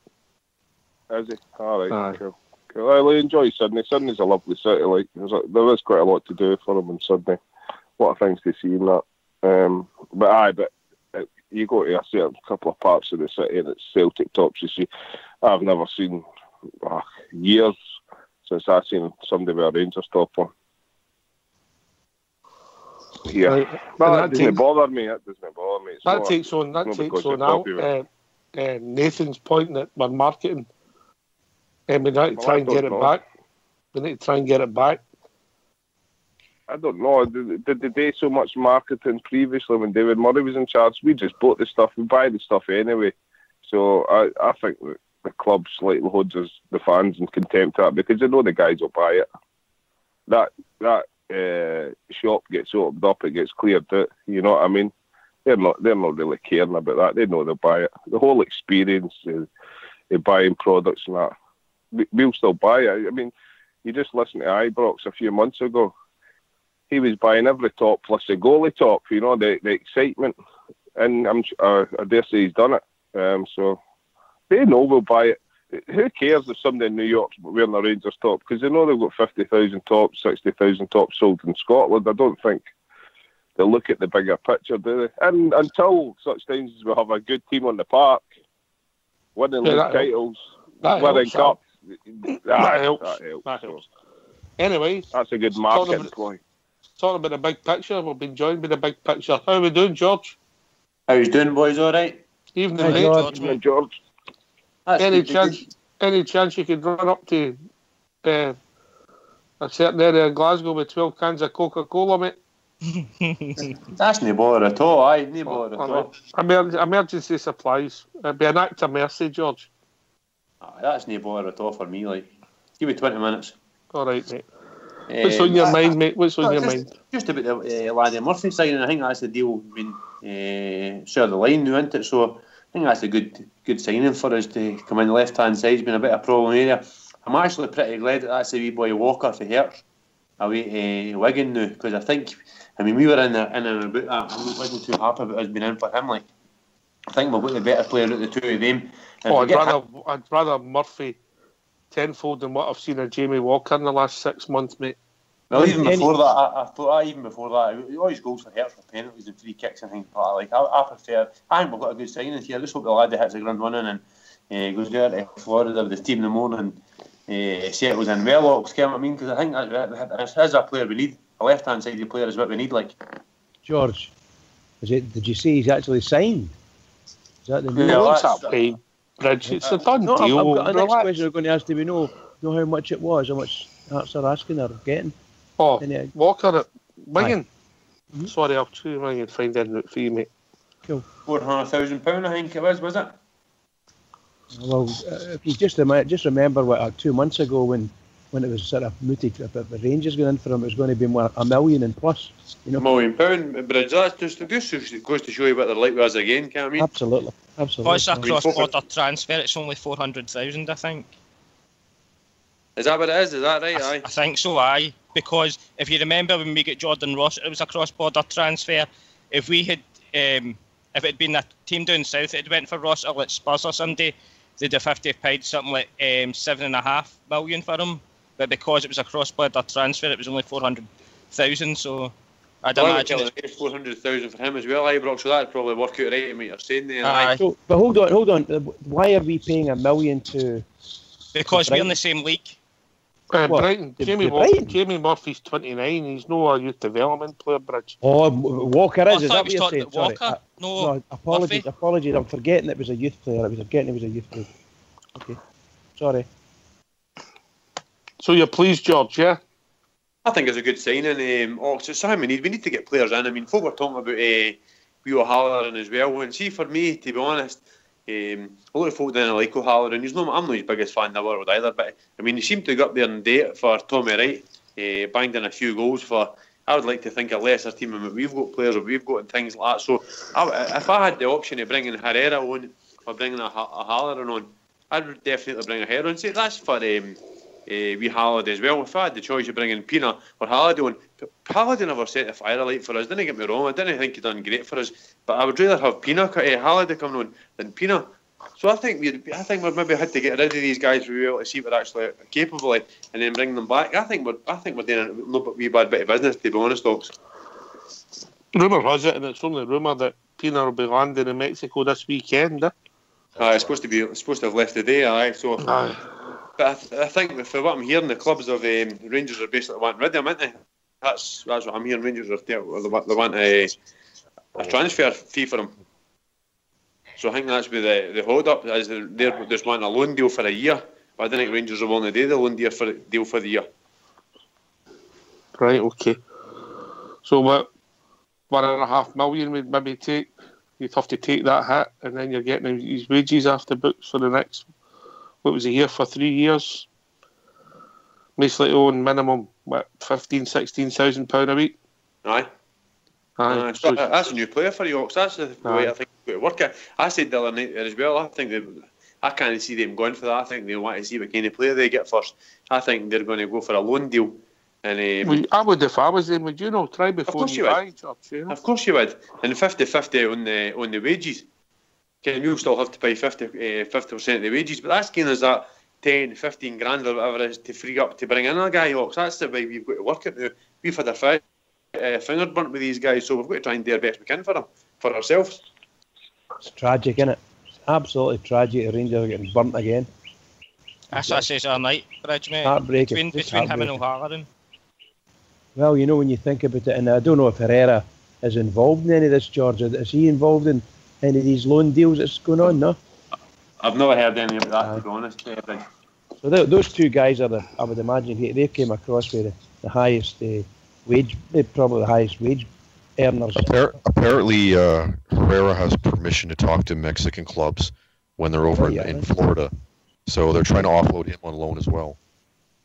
Is he? All right, cool. Well, I enjoy Sydney. Sydney's a lovely city. There is quite a lot to do for him in Sydney. A lot of things to see in that. But you go to a certain couple of parts of the city and it's Celtic tops you see. I've never seen years since I've seen somebody with a Rangers top on. Yeah, right. But that doesn't bother me. That takes on now. Nathan's point that we're marketing. And we need to try and get it back. We need to try and get it back. I don't know. Did they do so much marketing previously when David Murray was in charge? We just bought the stuff. We buy the stuff anyway. So I think the club slightly holds the fans in contempt of that because they know the guys will buy it. That shop gets opened up, it gets cleared out. You know what I mean? They're not really caring about that. They know they'll buy it. The whole experience of buying products and that. We'll still buy it. I mean, you just listen to Ibrox a few months ago. He was buying every top plus the goalie top. You know the excitement, and I dare say he's done it. So they know we'll buy it. Who cares if somebody in New York's wearing a Rangers top? Because they know they've got 50,000 tops, 60,000 tops sold in Scotland. I don't think they look at the bigger picture, do they? And until such times as we have a good team on the park, winning league titles, winning cups. That helps. Anyway, that's a good marketing point. Talking about the big picture, we've been joined by the big picture. How are we doing, George? How you doing, boys? All right? Evening, Hi, mate. George. Evening, George. Any chance you could run up to a certain area of Glasgow with 12 cans of Coca-Cola, mate? That's no bother at all, aye. No bother at all. Emergency supplies. It'd be an act of mercy, George. Aye, that's no bother at all for me, like. Give me 20 minutes. All right, mate. What's on your mind, mate? What's on your mind? Just about the Laddie Murphy signing. I think that's the deal been share the line now, isn't it? So I think that's a good signing for us to come in the left-hand side. It's been a bit of a problem area. I'm actually pretty glad that that's a wee boy Walker for Hearts away to Wigan now, because I think, I mean, we were in and about that. I wasn't too happy about us being in for him. Like, I think we've got the better player out of the two of them. I'd rather Murphy tenfold than what I've seen of Jamie Walker in the last 6 months, mate. Well, even before that, I thought even before that, he always goes for Hearts for penalties and free kicks and things like that. Like, I prefer. I think we've got a good signing here. I just hope the lad hits the ground running and goes down to Florida with the team in the morning and settles in well. You know what I mean? Because I think that's a player we need. A left-hand sided player is what we need. Like, George, did you see he's actually signed? Is that the news? No, what's that, Bridge? It's a done deal. I've got a next question I'm going to ask. Do we know how much it was? How much Hearts are asking or getting? Oh, Walker at Wigan. Sorry, I'll try and find out for you, mate. Cool. £400,000, I think it was it? Well, if you just remember what 2 months ago when it was sort of mooted about the Rangers going in for him, it was going to be more $1 million and plus. You know, £1 million, but that just goes to show you what they're like with us again, can't I mean? Absolutely. Plus a cross-border transfer, it's only 400,000, I think. Is that what it is? Is that right? I think so, aye. Because if you remember when we got Jordan Ross, it was a cross-border transfer. If we had, if it had been a team down south, it went for Ross or like Spurs or somebody, they'd have 50 paid something like $7.5 million for him. But because it was a cross-border transfer, it was only 400,000. So I'd imagine it's 400,000 for him as well, Ibrox. So that'd probably work out right. What you're saying there. Aye. So, but hold on. Why are we paying $1 million to? Because we're in the same league. Brighton. Jamie Murphy's 29. He's no a youth development player, Bridge. Oh, Walker is. Is that what you're saying? Walker? No, apologies. I'm forgetting it was a youth player. I was forgetting it was a youth player. Okay. Sorry. So you're pleased, George, yeah? I think it's a good signing. It's something we need. We need to get players in. I mean, folk were talking about Wee O'Halloran as well. And see, for me, to be honest, a lot of folk didn't like O'Halloran. I'm not his biggest fan in the world either, but I mean, he seemed to go up there and date for Tommy Wright, banged in a few goals for, I would like to think, a lesser team than we've got, players that we've got and things like that. So if I had the option of bringing Herrera on or bringing a Halloran on, I would definitely bring a Herrera on. See, that's for wee Halliday as well. If I had the choice of bringing Pina or Halliday on, Halliday never set the fire alight for us. Didn't get me wrong, I didn't think he done great for us, but I would rather have Halliday coming on than Pina. So I think we've maybe had to get rid of these guys to be able to see what they're actually capable of, and then bring them back. I think we're doing a wee bad bit of business, to be honest, Ox. Rumour has it, and it's only rumour that Pina will be landing in Mexico this weekend. It's supposed to have left today. Aye, so. Aye. But I think for what I'm hearing, the clubs of Rangers are basically wanting rid of him, aren't they? That's what I'm hearing. Rangers are they want a transfer fee for him. So I think that's where the hold up is. They're just wanting a loan deal for a year. But I don't think Rangers are willing to do the loan deal for the year. Right. Okay. So what? $1.5 million would maybe take. You'd have to take that hit, and then you're getting his wages after books for the next. What was he here for 3 years? Basically on minimum, £15,000-16,000 a week? Aye. That's a new player for you, Ox. That's the way I think it's going to work. I said the other night as well, I can't see them going for that. I think they want to see what kind of player they get first. I think they're going to go for a loan deal. And I would if I was them. Would you know? Try before you buy, George. You know? Of course you would. And 50-50 on the wages. You'll still have to pay 50% of the wages, but that's kind of that 10, 15 grand or whatever it is to free up to bring in a guy, Ox. That's the way we've got to work it now. We've had our finger burnt with these guys, so we've got to try and do our best we can for them, for ourselves. It's tragic, isn't it? It's absolutely tragic. The Rangers are getting burnt again. That's what I says all night, Bridge, mate. Heartbreaking. Between him and O'Halloran. Well, you know, when you think about it, and I don't know if Herrera is involved in any of this, George. Is he involved in any of these loan deals that's going on? No. I've never heard any of that, to be honest. So those two guys are I would imagine they came across with the highest wage, probably the highest wage earners. Apparently, Herrera has permission to talk to Mexican clubs when they're over in Florida, so they're trying to offload him on loan as well.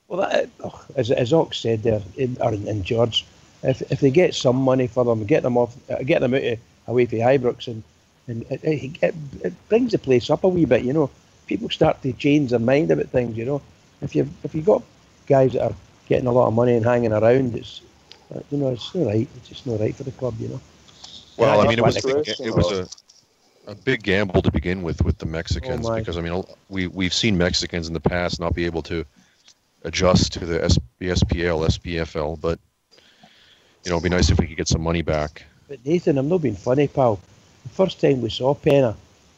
Well, as Ox said there, and George, if they get some money for them, get them out away from Ibrox, and it brings the place up a wee bit, you know. People start to change their mind about things, you know. If you got guys that are getting a lot of money and hanging around, it's it's not right. It's just not right for the club, you know. Well, I mean, it was a big gamble to begin with the Mexicans, because I mean we've seen Mexicans in the past not be able to adjust to the SPL, SPFL, but it'd be nice if we could get some money back. But Nathan, I'm not being funny, pal. The first time we saw Pena,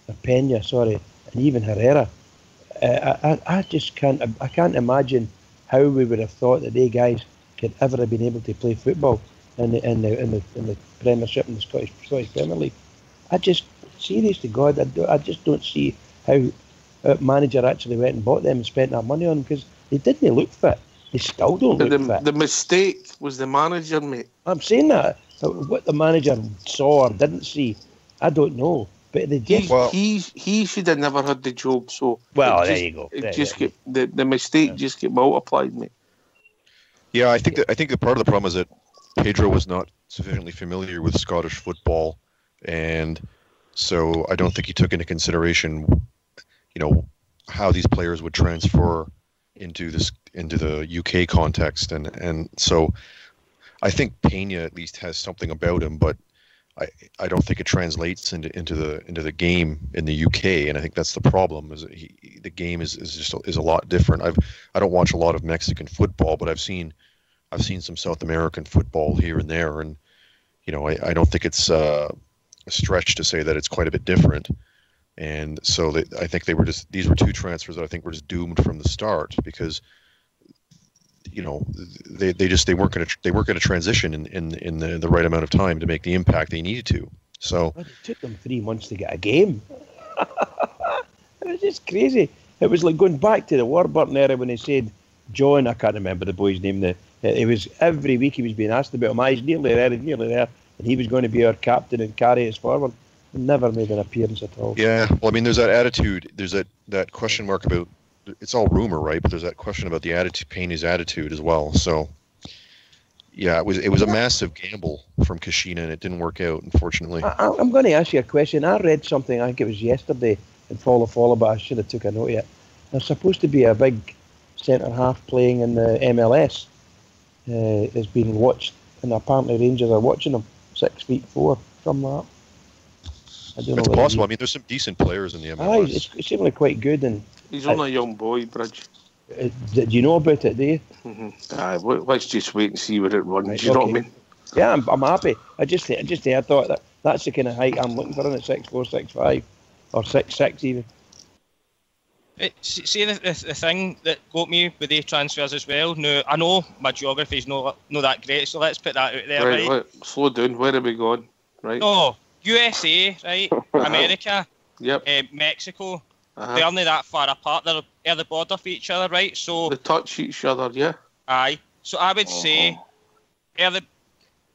and even Herrera, I just can't imagine how we would have thought that they guys could ever have been able to play football in the Premiership and the Scottish Premier League. I just, serious to God, I just don't see how a manager actually went and bought them and spent that money on them, because they didn't look fit. They still don't look fit. The mistake was the manager, mate. I'm saying that. What the manager saw or didn't see, I don't know. But he should have never had the job. So there you go. The mistake just get multiplied, mate. Yeah, I think that part of the problem is that Pedro was not sufficiently familiar with Scottish football, and so I don't think he took into consideration, how these players would transfer into the UK context, and so I think Pena at least has something about him, but I don't think it translates into the game in the UK, and I think that's the problem. Is the game is a lot different. I don't watch a lot of Mexican football, but I've seen some South American football here and there, and I don't think it's a stretch to say that it's quite a bit different. And so I think these were two transfers that I think were just doomed from the start, because they weren't going to transition in the right amount of time to make the impact they needed to. So it took them 3 months to get a game. It was just crazy. It was like going back to the Warburton era when they said John, I can't remember the boy's name. It was every week he was being asked about him. He's nearly there, and he was going to be our captain and carry us forward. Never made an appearance at all. Yeah, well, I mean, there's that attitude. There's that question mark about. It's all rumor, right? But there's that question about the attitude, Pena's attitude as well. So, yeah, it was a massive gamble from Kashina, and it didn't work out, unfortunately. I'm going to ask you a question. I read something, I think it was yesterday in Follow, but I should have took a note yet. There's supposed to be a big centre-half playing in the MLS. Is being watched, and apparently Rangers are watching him. 6'4", something like that. I don't know. It's possible. I mean, there's some decent players in the MLS. It's seemingly quite good, and he's only a young boy, Bridge. Do you know about it? Do you? Mm-hmm. Let's just wait and see where it runs. Right, you know what I mean? Yeah, I'm happy. I thought that's the kind of height I'm looking for in at 6'4", 6'5", or 6'6" even. See the thing that got me with the transfers as well. Now I know my geography's not that great, so let's put that out there, right? Slow down. Where are we going? Right. No, USA, right? America. Yep. Mexico. They're only that far apart. They're at the border for each other, right? So they touch each other, yeah. Aye. So I would say,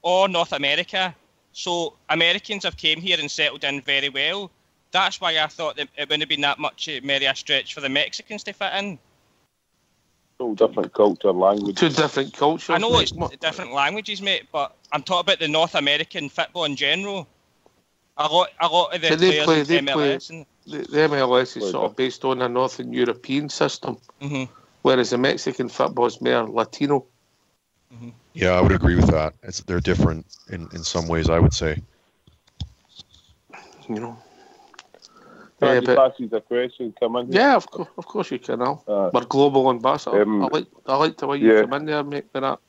or North America. So Americans have came here and settled in very well. That's why I thought that it wouldn't have been that much maybe a stretch for the Mexicans to fit in. All different culture, language. Two different cultures. I know it's different languages, mate, but I'm talking about the North American football in general. A lot of the players in MLS. The MLS is sort of based on a Northern European system, whereas the Mexican football is more Latino. Mm-hmm. Yeah, I would agree with that. They're different in some ways, I would say. You know. Can I just ask you a question? Come in. Yeah, of course you can. Al. We're global ambassador. I like the way you come in there, mate. For that.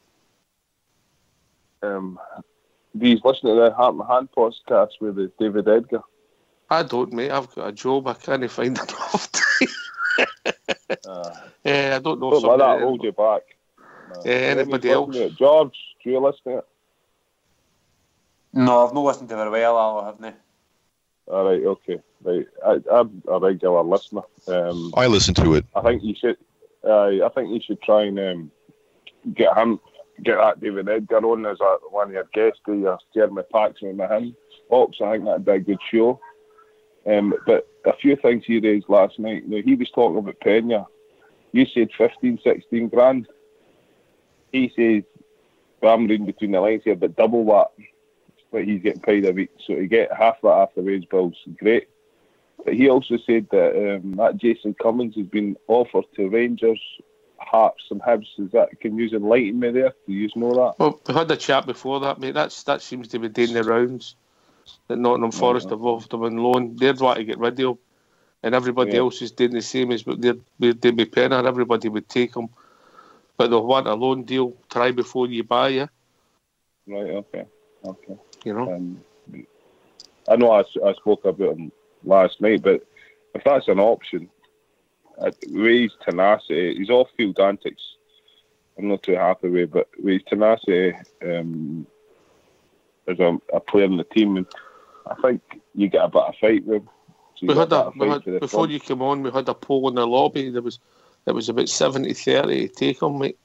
Do you listen to the Heart and Hand podcast with David Edgar? I don't, mate. I've got a job. I can't find enough time. I don't know. Don't let that hold you back. Anybody else? George, do you listen to it? No, I've not listened to it very well, haven't I? All right, okay. Right, I'm a regular listener. I listen to it. I think you should. I think you should try and get that David Edgar on as one of your guests. Do your Jeremy Paxman with him. Ops, I think that'd be a good show. But a few things he raised last night. Now, he was talking about Pena. You said 15, 16 grand. He says, well, I'm reading between the lines here, but double that. But he's getting paid a week, so to get half that after wage bills, great. But he also said that that Jason Cummings has been offered to Rangers, Hearts, and Hibs. Is that? Can you enlighten me there? Do you know that? Well, we had a chat before that, mate. That seems to be doing the rounds. That Nottingham Forest have offered him on loan. They'd want to get rid of him, and everybody else is doing the same as what they'd be paying, and everybody would take him. But they'll want a loan deal. Try before you buy, yeah. Right. Okay. You know. I know I spoke about him last night, but if that's an option, with his tenacity, his off-field antics, I'm not too happy with, but with his tenacity as a player in the team, and I think you get a bit of fight with him. So before you came on, we had a poll in the lobby. There was about 70-30 to take him, mate.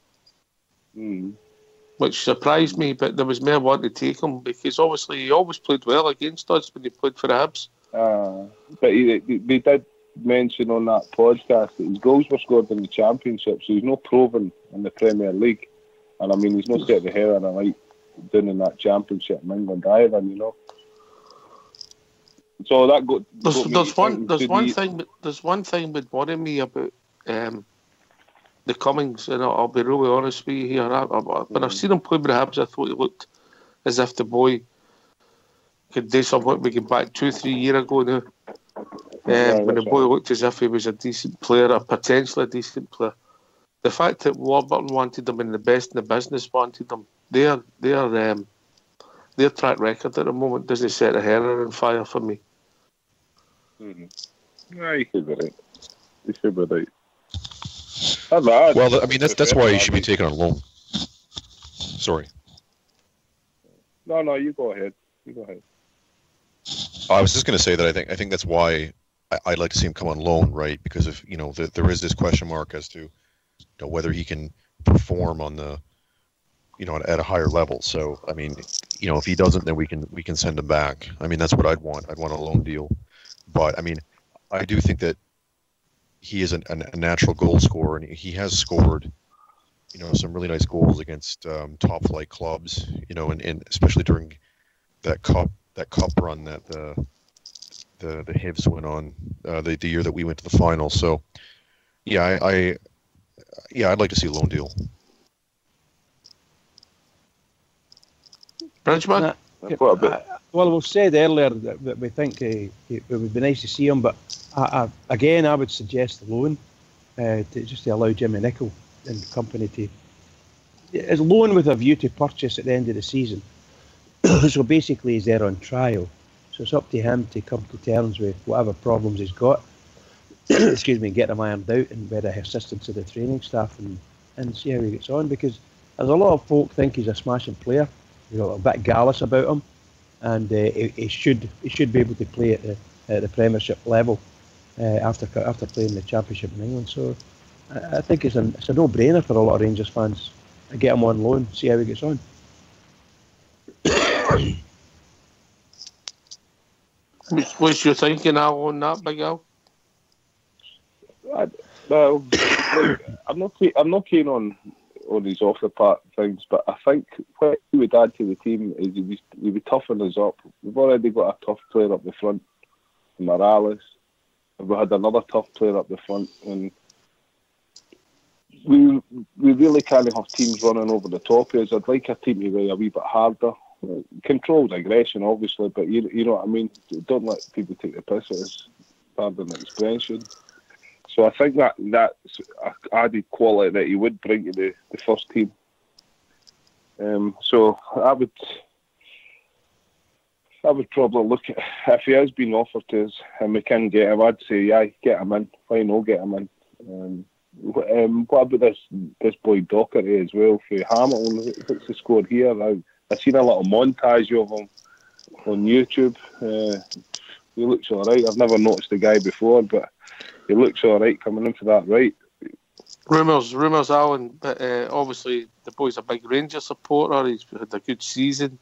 Which surprised me, but there was more one to take him because obviously he always played well against us when he played for the Hibs. But they did mention on that podcast that his goals were scored in the Championship, so he's not proven in the Premier League. And I mean, he's not set the hair on a light doing in that Championship in England either, you know. So that there's one thing that worried me about the Cummings, and I'll be really honest with you here. When I've seen him play with the Habs, I thought he looked as if the boy could do something we came back 2-3 years ago now. When the boy looked as if he was a decent player, or potentially a decent player. The fact that Warburton wanted him and the best in the business wanted him, their track record at the moment doesn't set a hair on fire for me. Yeah, you could be right. You should be right. Well, I mean, that's why he should be taken on loan. Sorry. No, you go ahead. I was just going to say that I think that's why I'd like to see him come on loan, right? Because if there is this question mark as to whether he can perform on the at a higher level. So I mean, if he doesn't, then we can send him back. I mean, that's what I'd want. I'd want a loan deal. But I mean, I do think that he is a natural goal scorer, and he has scored, some really nice goals against top flight clubs, and especially during that cup run that the Hibs went on the year that we went to the final. So yeah, I'd like to see a loan deal. Bridgman? Well, we said earlier that we think it would be nice to see him, but I would suggest the loan to allow Jimmy Nicholl and the company to as loan with a view to purchase at the end of the season. So basically, he's there on trial. So it's up to him to come to terms with whatever problems he's got. Excuse me, get them ironed out and with the assistance of the training staff and see how he gets on. Because there's a lot of folk think he's a smashing player. A bit gallus about him, and he should be able to play at the Premiership level after playing the Championship in England. So I think it's a no-brainer for a lot of Rangers fans to get him on loan, see how he gets on. What's your thinking, Al, on that, Big Al? I'm not keen on his off the park things, but I think what he would add to the team is he would toughen us up. We've already got a tough player up the front, Morales. We had another tough player up the front, and we really can't have teams running over the top of us. I'd like a team to be a wee bit harder. Controlled aggression, obviously, but you know what I mean. Don't let people take the piss at us. Pardon the expression. So I think that's an added quality that he would bring to the first team. So I would probably look at, if he has been offered to us and we can get him, I'd say, yeah, get him in. Why not get him in? What about this boy Doherty as well for Hamilton? What's the score here? I've seen a little montage of him on YouTube. He looks all right. I've never noticed the guy before, but he looks all right coming in for that right. Rumours, Alan, but obviously the boy's a big Rangers supporter. He's had a good season.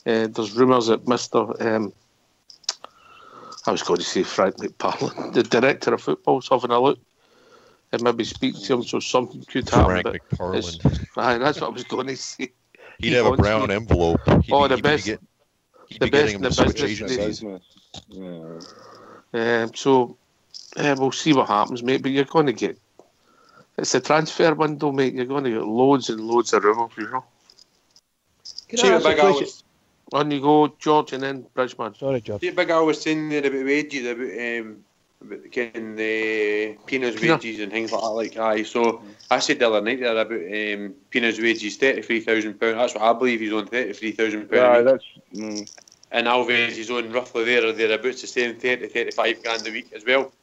There's rumours that Mr. I was going to say Frank McParland, the director of football, is having a look and maybe speak to him, so something could happen. Frank McParland. That's what I was going to say. He'd have a brown envelope. The best in the business. So we'll see what happens, mate. But you're going to get. It's a transfer window, mate. You're going to get loads and loads of rumours, you know. On you go, George, and then Bridgman. Sorry, George. Big Al was saying there about wages, about Pina's wages and things like that. Like, aye. So I said the other night there about Pina's wages, £33,000. That's what I believe he's on, £33,000. Yeah, that's. And Alves is on roughly there or thereabouts the same, 30, 35 grand a week as well.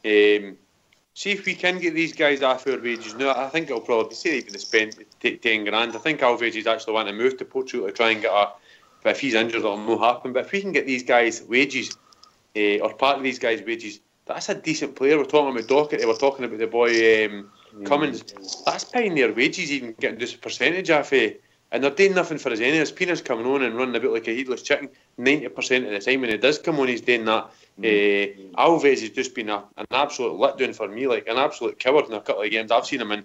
See if we can get these guys off our wages. No, I think it'll probably say they're going to spend 10 grand. I think Alves is actually want to move to Portugal to try and get a. But if he's injured, it'll not happen. But if we can get these guys' wages, or part of these guys' wages, that's a decent player. We're talking about Doherty, we're talking about the boy Cummins. That's paying their wages, even getting just a percentage off it. And they're doing nothing for us anyways. Pina's coming on and running a bit like a headless chicken 90% of the time. When he does come on, he's doing that. Alves has just been an absolute letdown for me, like an absolute coward in a couple of games I've seen him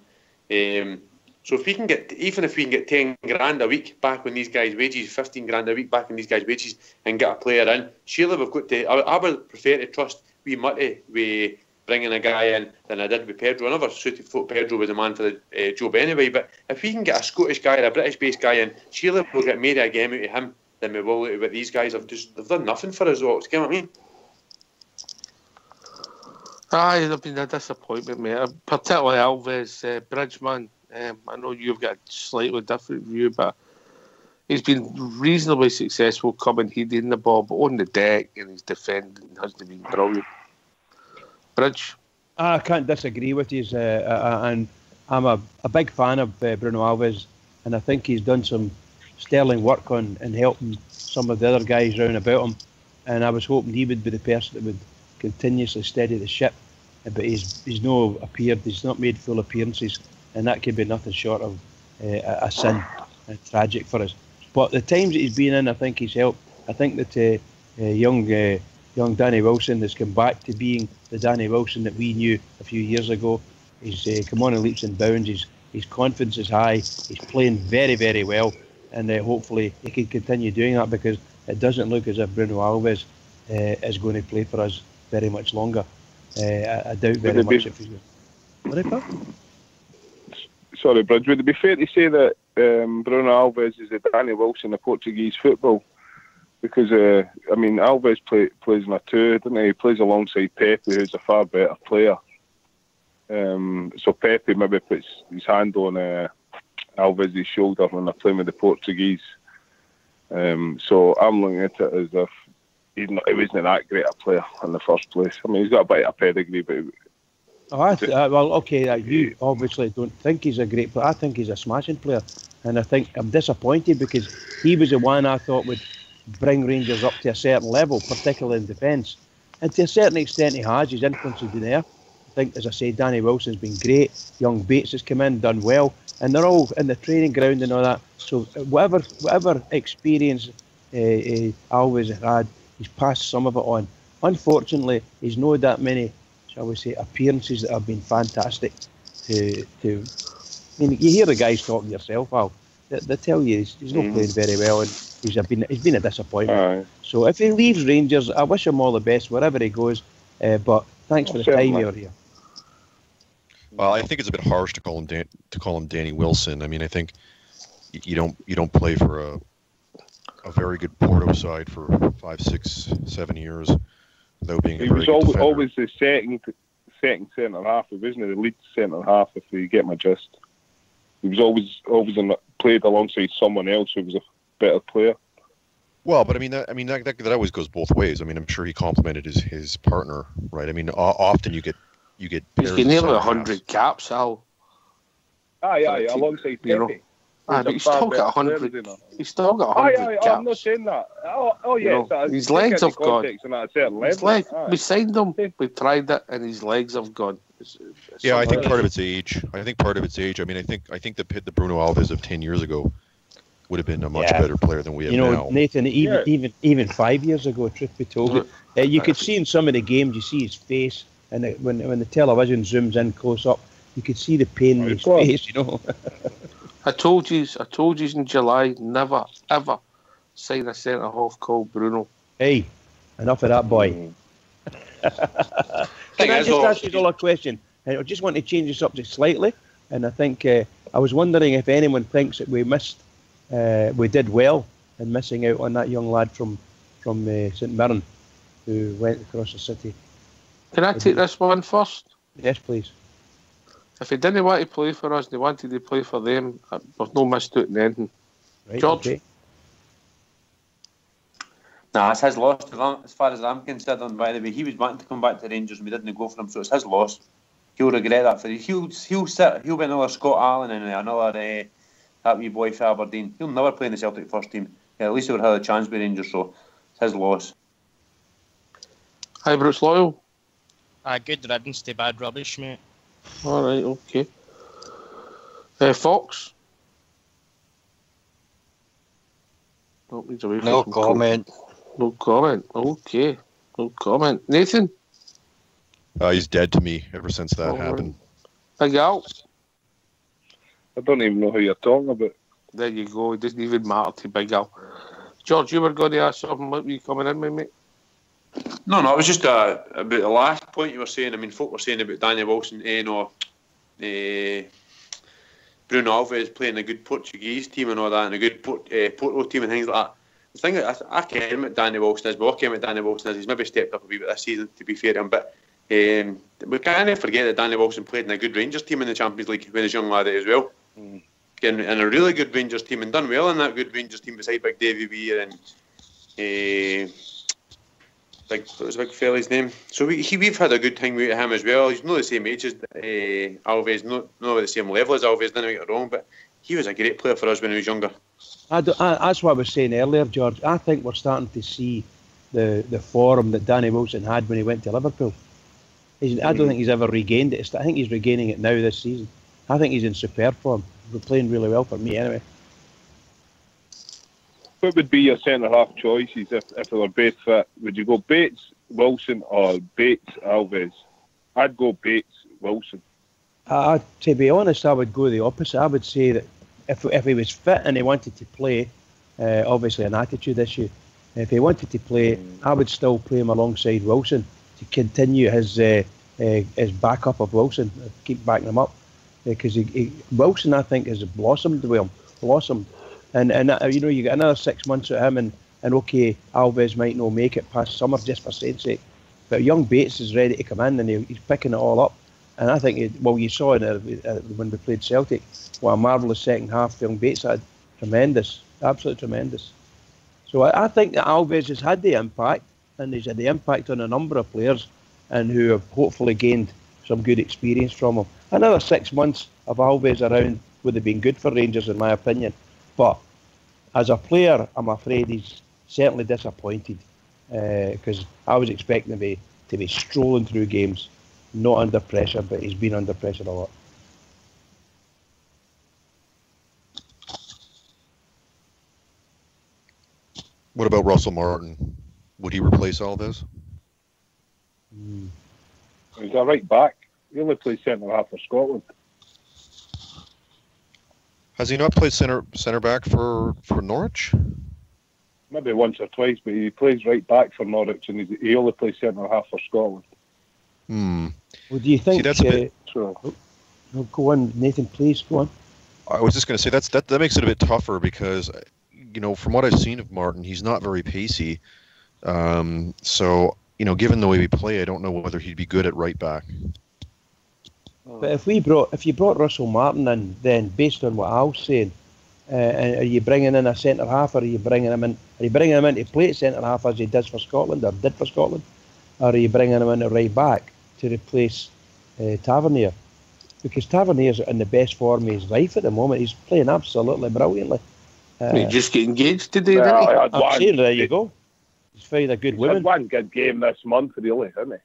in. So if we can get, even if we can get 10 grand a week back on these guys' wages, 15 grand a week back on these guys' wages, and get a player in, surely we've got to. I would prefer to trust wee Mutty with bringing a guy in than I did with Pedro. I never thought Pedro was the man for the job anyway. But if we can get a Scottish guy or a British-based guy in, surely we'll get more of a game out of him than we will out of these guys. They've done nothing for us all. Do you know what I mean? Aye, there's been a disappointment, mate. Particularly Alves, Bridgman. I know you've got a slightly different view, but he's been reasonably successful coming heading the ball, but on the deck and his defending hasn't been brilliant. Bridge? I can't disagree with you, and I'm a big fan of Bruno Alves, and I think he's done some sterling work on and helping some of the other guys round about him, and I was hoping he would be the person that would continuously steady the ship, but he's not appeared, he's not made full appearances, and that could be nothing short of a sin and tragic for us. But the times that he's been in, I think he's helped. I think that young Danny Wilson has come back to being the Danny Wilson that we knew a few years ago. He's come on in leaps and bounds. His confidence is high. He's playing very, very well, and hopefully he can continue doing that, because it doesn't look as if Bruno Alves is going to play for us very much longer. I doubt very much if he's going. Sorry, Bridge. Would it be fair to say that Bruno Alves is the Danny Wilson of Portuguese football? Because Alves plays in a two, doesn't he? He plays alongside Pepe, who's a far better player. So Pepe maybe puts his hand on Alves' shoulder when they're playing with the Portuguese. So I'm looking at it as if he wasn't that great a player in the first place. I mean, he's got a bit of pedigree, but. You obviously don't think he's a great player. I think he's a smashing player, and I think I'm disappointed because he was the one I thought would bring Rangers up to a certain level, particularly in defence. And to a certain extent he has. His influence has been there. I think, as I say, Danny Wilson's been great. Young Bates has come in, done well, and they're all in the training ground and all that. So whatever experience Alves has had, he's passed some of it on. Unfortunately, he's not that many, shall we say, appearances that have been fantastic. I mean, you hear the guys talking yourself, Al. They tell you he's not playing very well, and he's been a disappointment. So if he leaves Rangers, I wish him all the best wherever he goes. But thanks for the time you're here. Well, I think it's a bit harsh to call him Danny Wilson. I mean, I think you don't play for a very good Porto side for 5, 6, 7 years without being. He was always the second centre half. He wasn't the lead centre half. If you get my gist, he was always played alongside someone else who was a better player. Well, but that always goes both ways. I mean, I'm sure he complimented his partner, right? I mean, often you get. He's getting nearly 100 caps, Al. Aye, alongside Pepe. But he's still got 100. He's still got 100 caps. I'm not saying that. His legs have gone. We signed him. We tried it, and his legs have gone. I think part of it's age. I mean, I think the Bruno Alves of 10 years ago would have been a much better player than we have now. Nathan, even 5 years ago, truth be told, you could see in some of the games, you see his face, and when the television zooms in close up, you could see the pain in his face. I told you in July, never ever sign a centre half called Bruno. Hey, enough of that, boy. Can I just ask you all a question? I just want to change the subject slightly, and I think I was wondering if anyone thinks that we did well in missing out on that young lad from St Mirren who went across the city. Can I take this one first? Yes, please. If he didn't want to play for us and he wanted to play for them, there's no missed out in anything. Right, George? Okay. Nah, it's his loss as far as I'm concerned. And by the way, he was wanting to come back to Rangers and we didn't go for him, so it's his loss. He'll regret that for you. He'll be another Scott Allen and another that wee boy for Aberdeen. He'll never play in the Celtic first team. Yeah, at least he would have had a chance with Rangers, so it's his loss. Hi, Bruce Loyal. Good riddance to bad rubbish, mate. All right, okay. Fox. No comment. No comment. Okay. No comment. Nathan. He's dead to me ever since that happened. Big Al. I don't even know who you're talking about. There you go. It doesn't even matter to Big Al. George, you were going to ask something. What were you coming in with, mate? No, it was just about the last point you were saying. I mean, folk were saying about Danny Wilson, Bruno Alves playing a good Portuguese team and all that, and a good Porto team and things like that. The thing that I can't admit Danny Wilson is, but what I can admit Danny Wilson is, he's maybe stepped up a wee bit this season, to be fair to him, but we can't forget that Danny Wilson played in a good Rangers team in the Champions League when he was young lad as well. And a really good Rangers team, and done well in that good Rangers team beside Big Davy Weir and what was the big fella's name? So we've had a good time with him as well. He's not the same age as Alves, not the same level as Alves, don't get it wrong, but he was a great player for us when he was younger. That's what I was saying earlier, George. I think we're starting to see the form that Danny Wilson had when he went to Liverpool. I don't think he's ever regained it. I think he's regaining it now this season. I think he's in superb form. We're playing really well for me anyway. What would be your centre-half choices if they were both fit? Would you go Bates, Wilson, or Bates, Alves? I'd go Bates, Wilson. To be honest, I would go the opposite. I would say that if he was fit and he wanted to play, obviously an attitude issue. If he wanted to play, I would still play him alongside Wilson to continue his backup of Wilson, keep backing him up. Because Wilson, I think, has blossomed. And you get another 6 months at him, and okay, Alves might not make it past summer just for saying sake, but young Bates is ready to come in and he's picking it all up. And I think, you saw it when we played Celtic, what a marvellous second half young Bates had. Tremendous, absolutely tremendous. So I think that Alves has had the impact, and he's had the impact on a number of players, and who have hopefully gained some good experience from him. Another 6 months of Alves around would have been good for Rangers, in my opinion. But as a player, I'm afraid he's certainly disappointed, because I was expecting him to be strolling through games, not under pressure, but he's been under pressure a lot. What about Russell Martin? Would he replace Alves? He's a right back. He only plays centre-half for Scotland. Has he not played centre back for Norwich? Maybe once or twice, but he plays right back for Norwich, and he only plays centre-half for Scotland. Well, do you think... See, that's a bit... Go on, Nathan, please, go on. I was just going to say, that makes it a bit tougher because, from what I've seen of Martin, he's not very pacey. So, given the way we play, I don't know whether he'd be good at right back. But if you brought Russell Martin in, then based on what Al's saying, are you bringing in a centre half, or are you bringing him in? Are you bringing him in to play at centre half as he does for Scotland, or did for Scotland, or are you bringing him in at right back to replace Tavernier? because Tavernier's in the best form of his life at the moment. He's playing absolutely brilliantly. He just got engaged today, Well, didn't he? I had I'm one- saying, there you go. He's found a good He's woman. had one good game this month, really, hasn't he?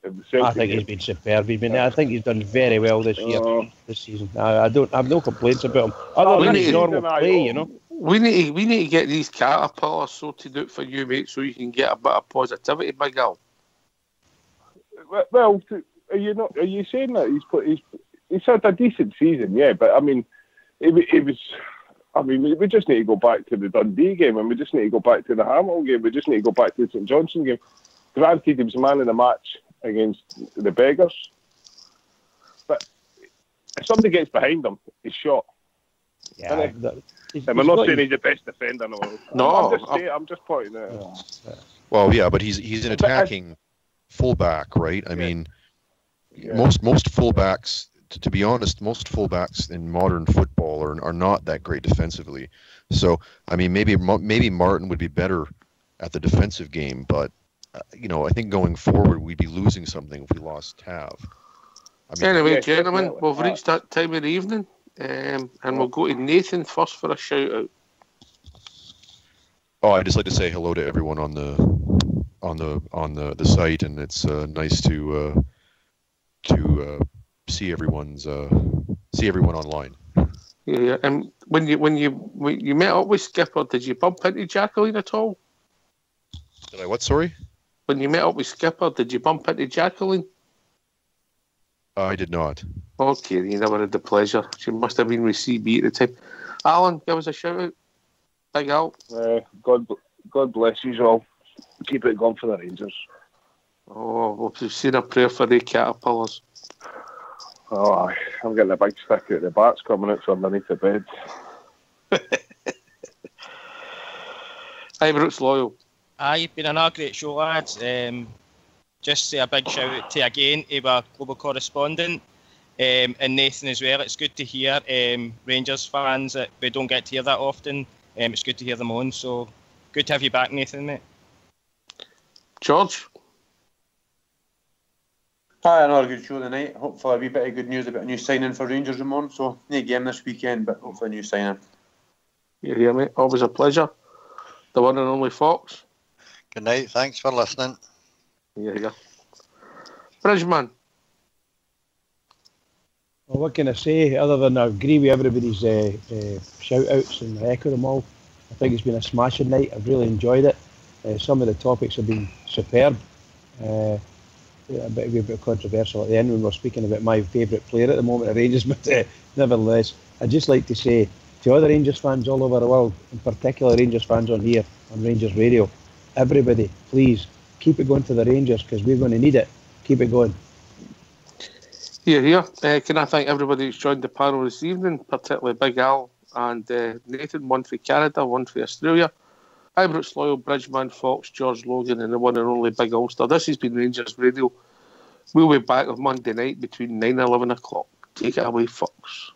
The I Celtic think he's game. been superb. I think he's done very well this year, Oh. this season. I have no complaints about him, other than his normal play. You know. We need to get these caterpillars sorted out for you, mate, so you can get a bit of positivity, Big Al. Well, are you saying that he's had a decent season? Yeah, but I mean, it was. I mean, we just need to go back to the Dundee game, and we just need to go back to the Hamilton game. We just need to go back to the St Johnstone game. Granted, he was man of the match against the Beggars, but if somebody gets behind him, he's shot. Yeah, and we're not saying he's the best defender in the world. No, I'm just pointing it out. Well, yeah, but he's an attacking fullback, right? I mean, most fullbacks, to be honest, most fullbacks in modern football are not that great defensively. So, I mean, maybe Martin would be better at the defensive game, but I think going forward we'd be losing something if we lost Tav. Anyway, gentlemen, we've reached that time of the evening, and we'll go to Nathan first for a shout out. Oh, I'd just like to say hello to everyone on the site, and it's nice to see everyone online. Yeah, and when you met up with Skipper, did you bump into Jacqueline at all? Did I what? Sorry. When you met up with Skipper, did you bump into Jacqueline? I did not. Okay, you never had the pleasure. She must have been with CB at the time. Alan, give us a shout out. Big Al. God bless you all. Keep it going for the Rangers. Oh, we've seen a prayer for the caterpillars. Oh, I'm getting a big stick out. The bat's coming out from underneath the bed. Ibrox Loyal. You've been another great show, lads. Just say a big shout out to again to our global correspondent and Nathan as well. It's good to hear Rangers fans that we don't get to hear that often. It's good to hear them on. So good to have you back, Nathan, mate. George. Hi, another good show tonight. Hopefully a wee bit of good news about a new signing for Rangers tomorrow. So, no game this weekend, but hopefully a new signing. You hear me? Always a pleasure. The one and only Fox. Good night. Thanks for listening. Yeah, yeah. Bridgman. Well, what can I say other than I agree with everybody's shout-outs and echo them all. I think it's been a smashing night. I've really enjoyed it. Some of the topics have been superb. A bit controversial at the end when we're speaking about my favourite player at the moment at Rangers, but nevertheless, I'd just like to say to other Rangers fans all over the world, in particular Rangers fans on here, on Rangers Radio, everybody, please, keep it going for the Rangers because we're going to need it. Keep it going. Here. Can I thank everybody who's joined the panel this evening, particularly Big Al and Nathan, one for Canada, one for Australia. Ibrox Loyal, Bridgman, Fox, George Logan, and the one and only Big Ulster. This has been Rangers Radio. We'll be back on Monday night between 9 and 11 o'clock. Take it away, Fox.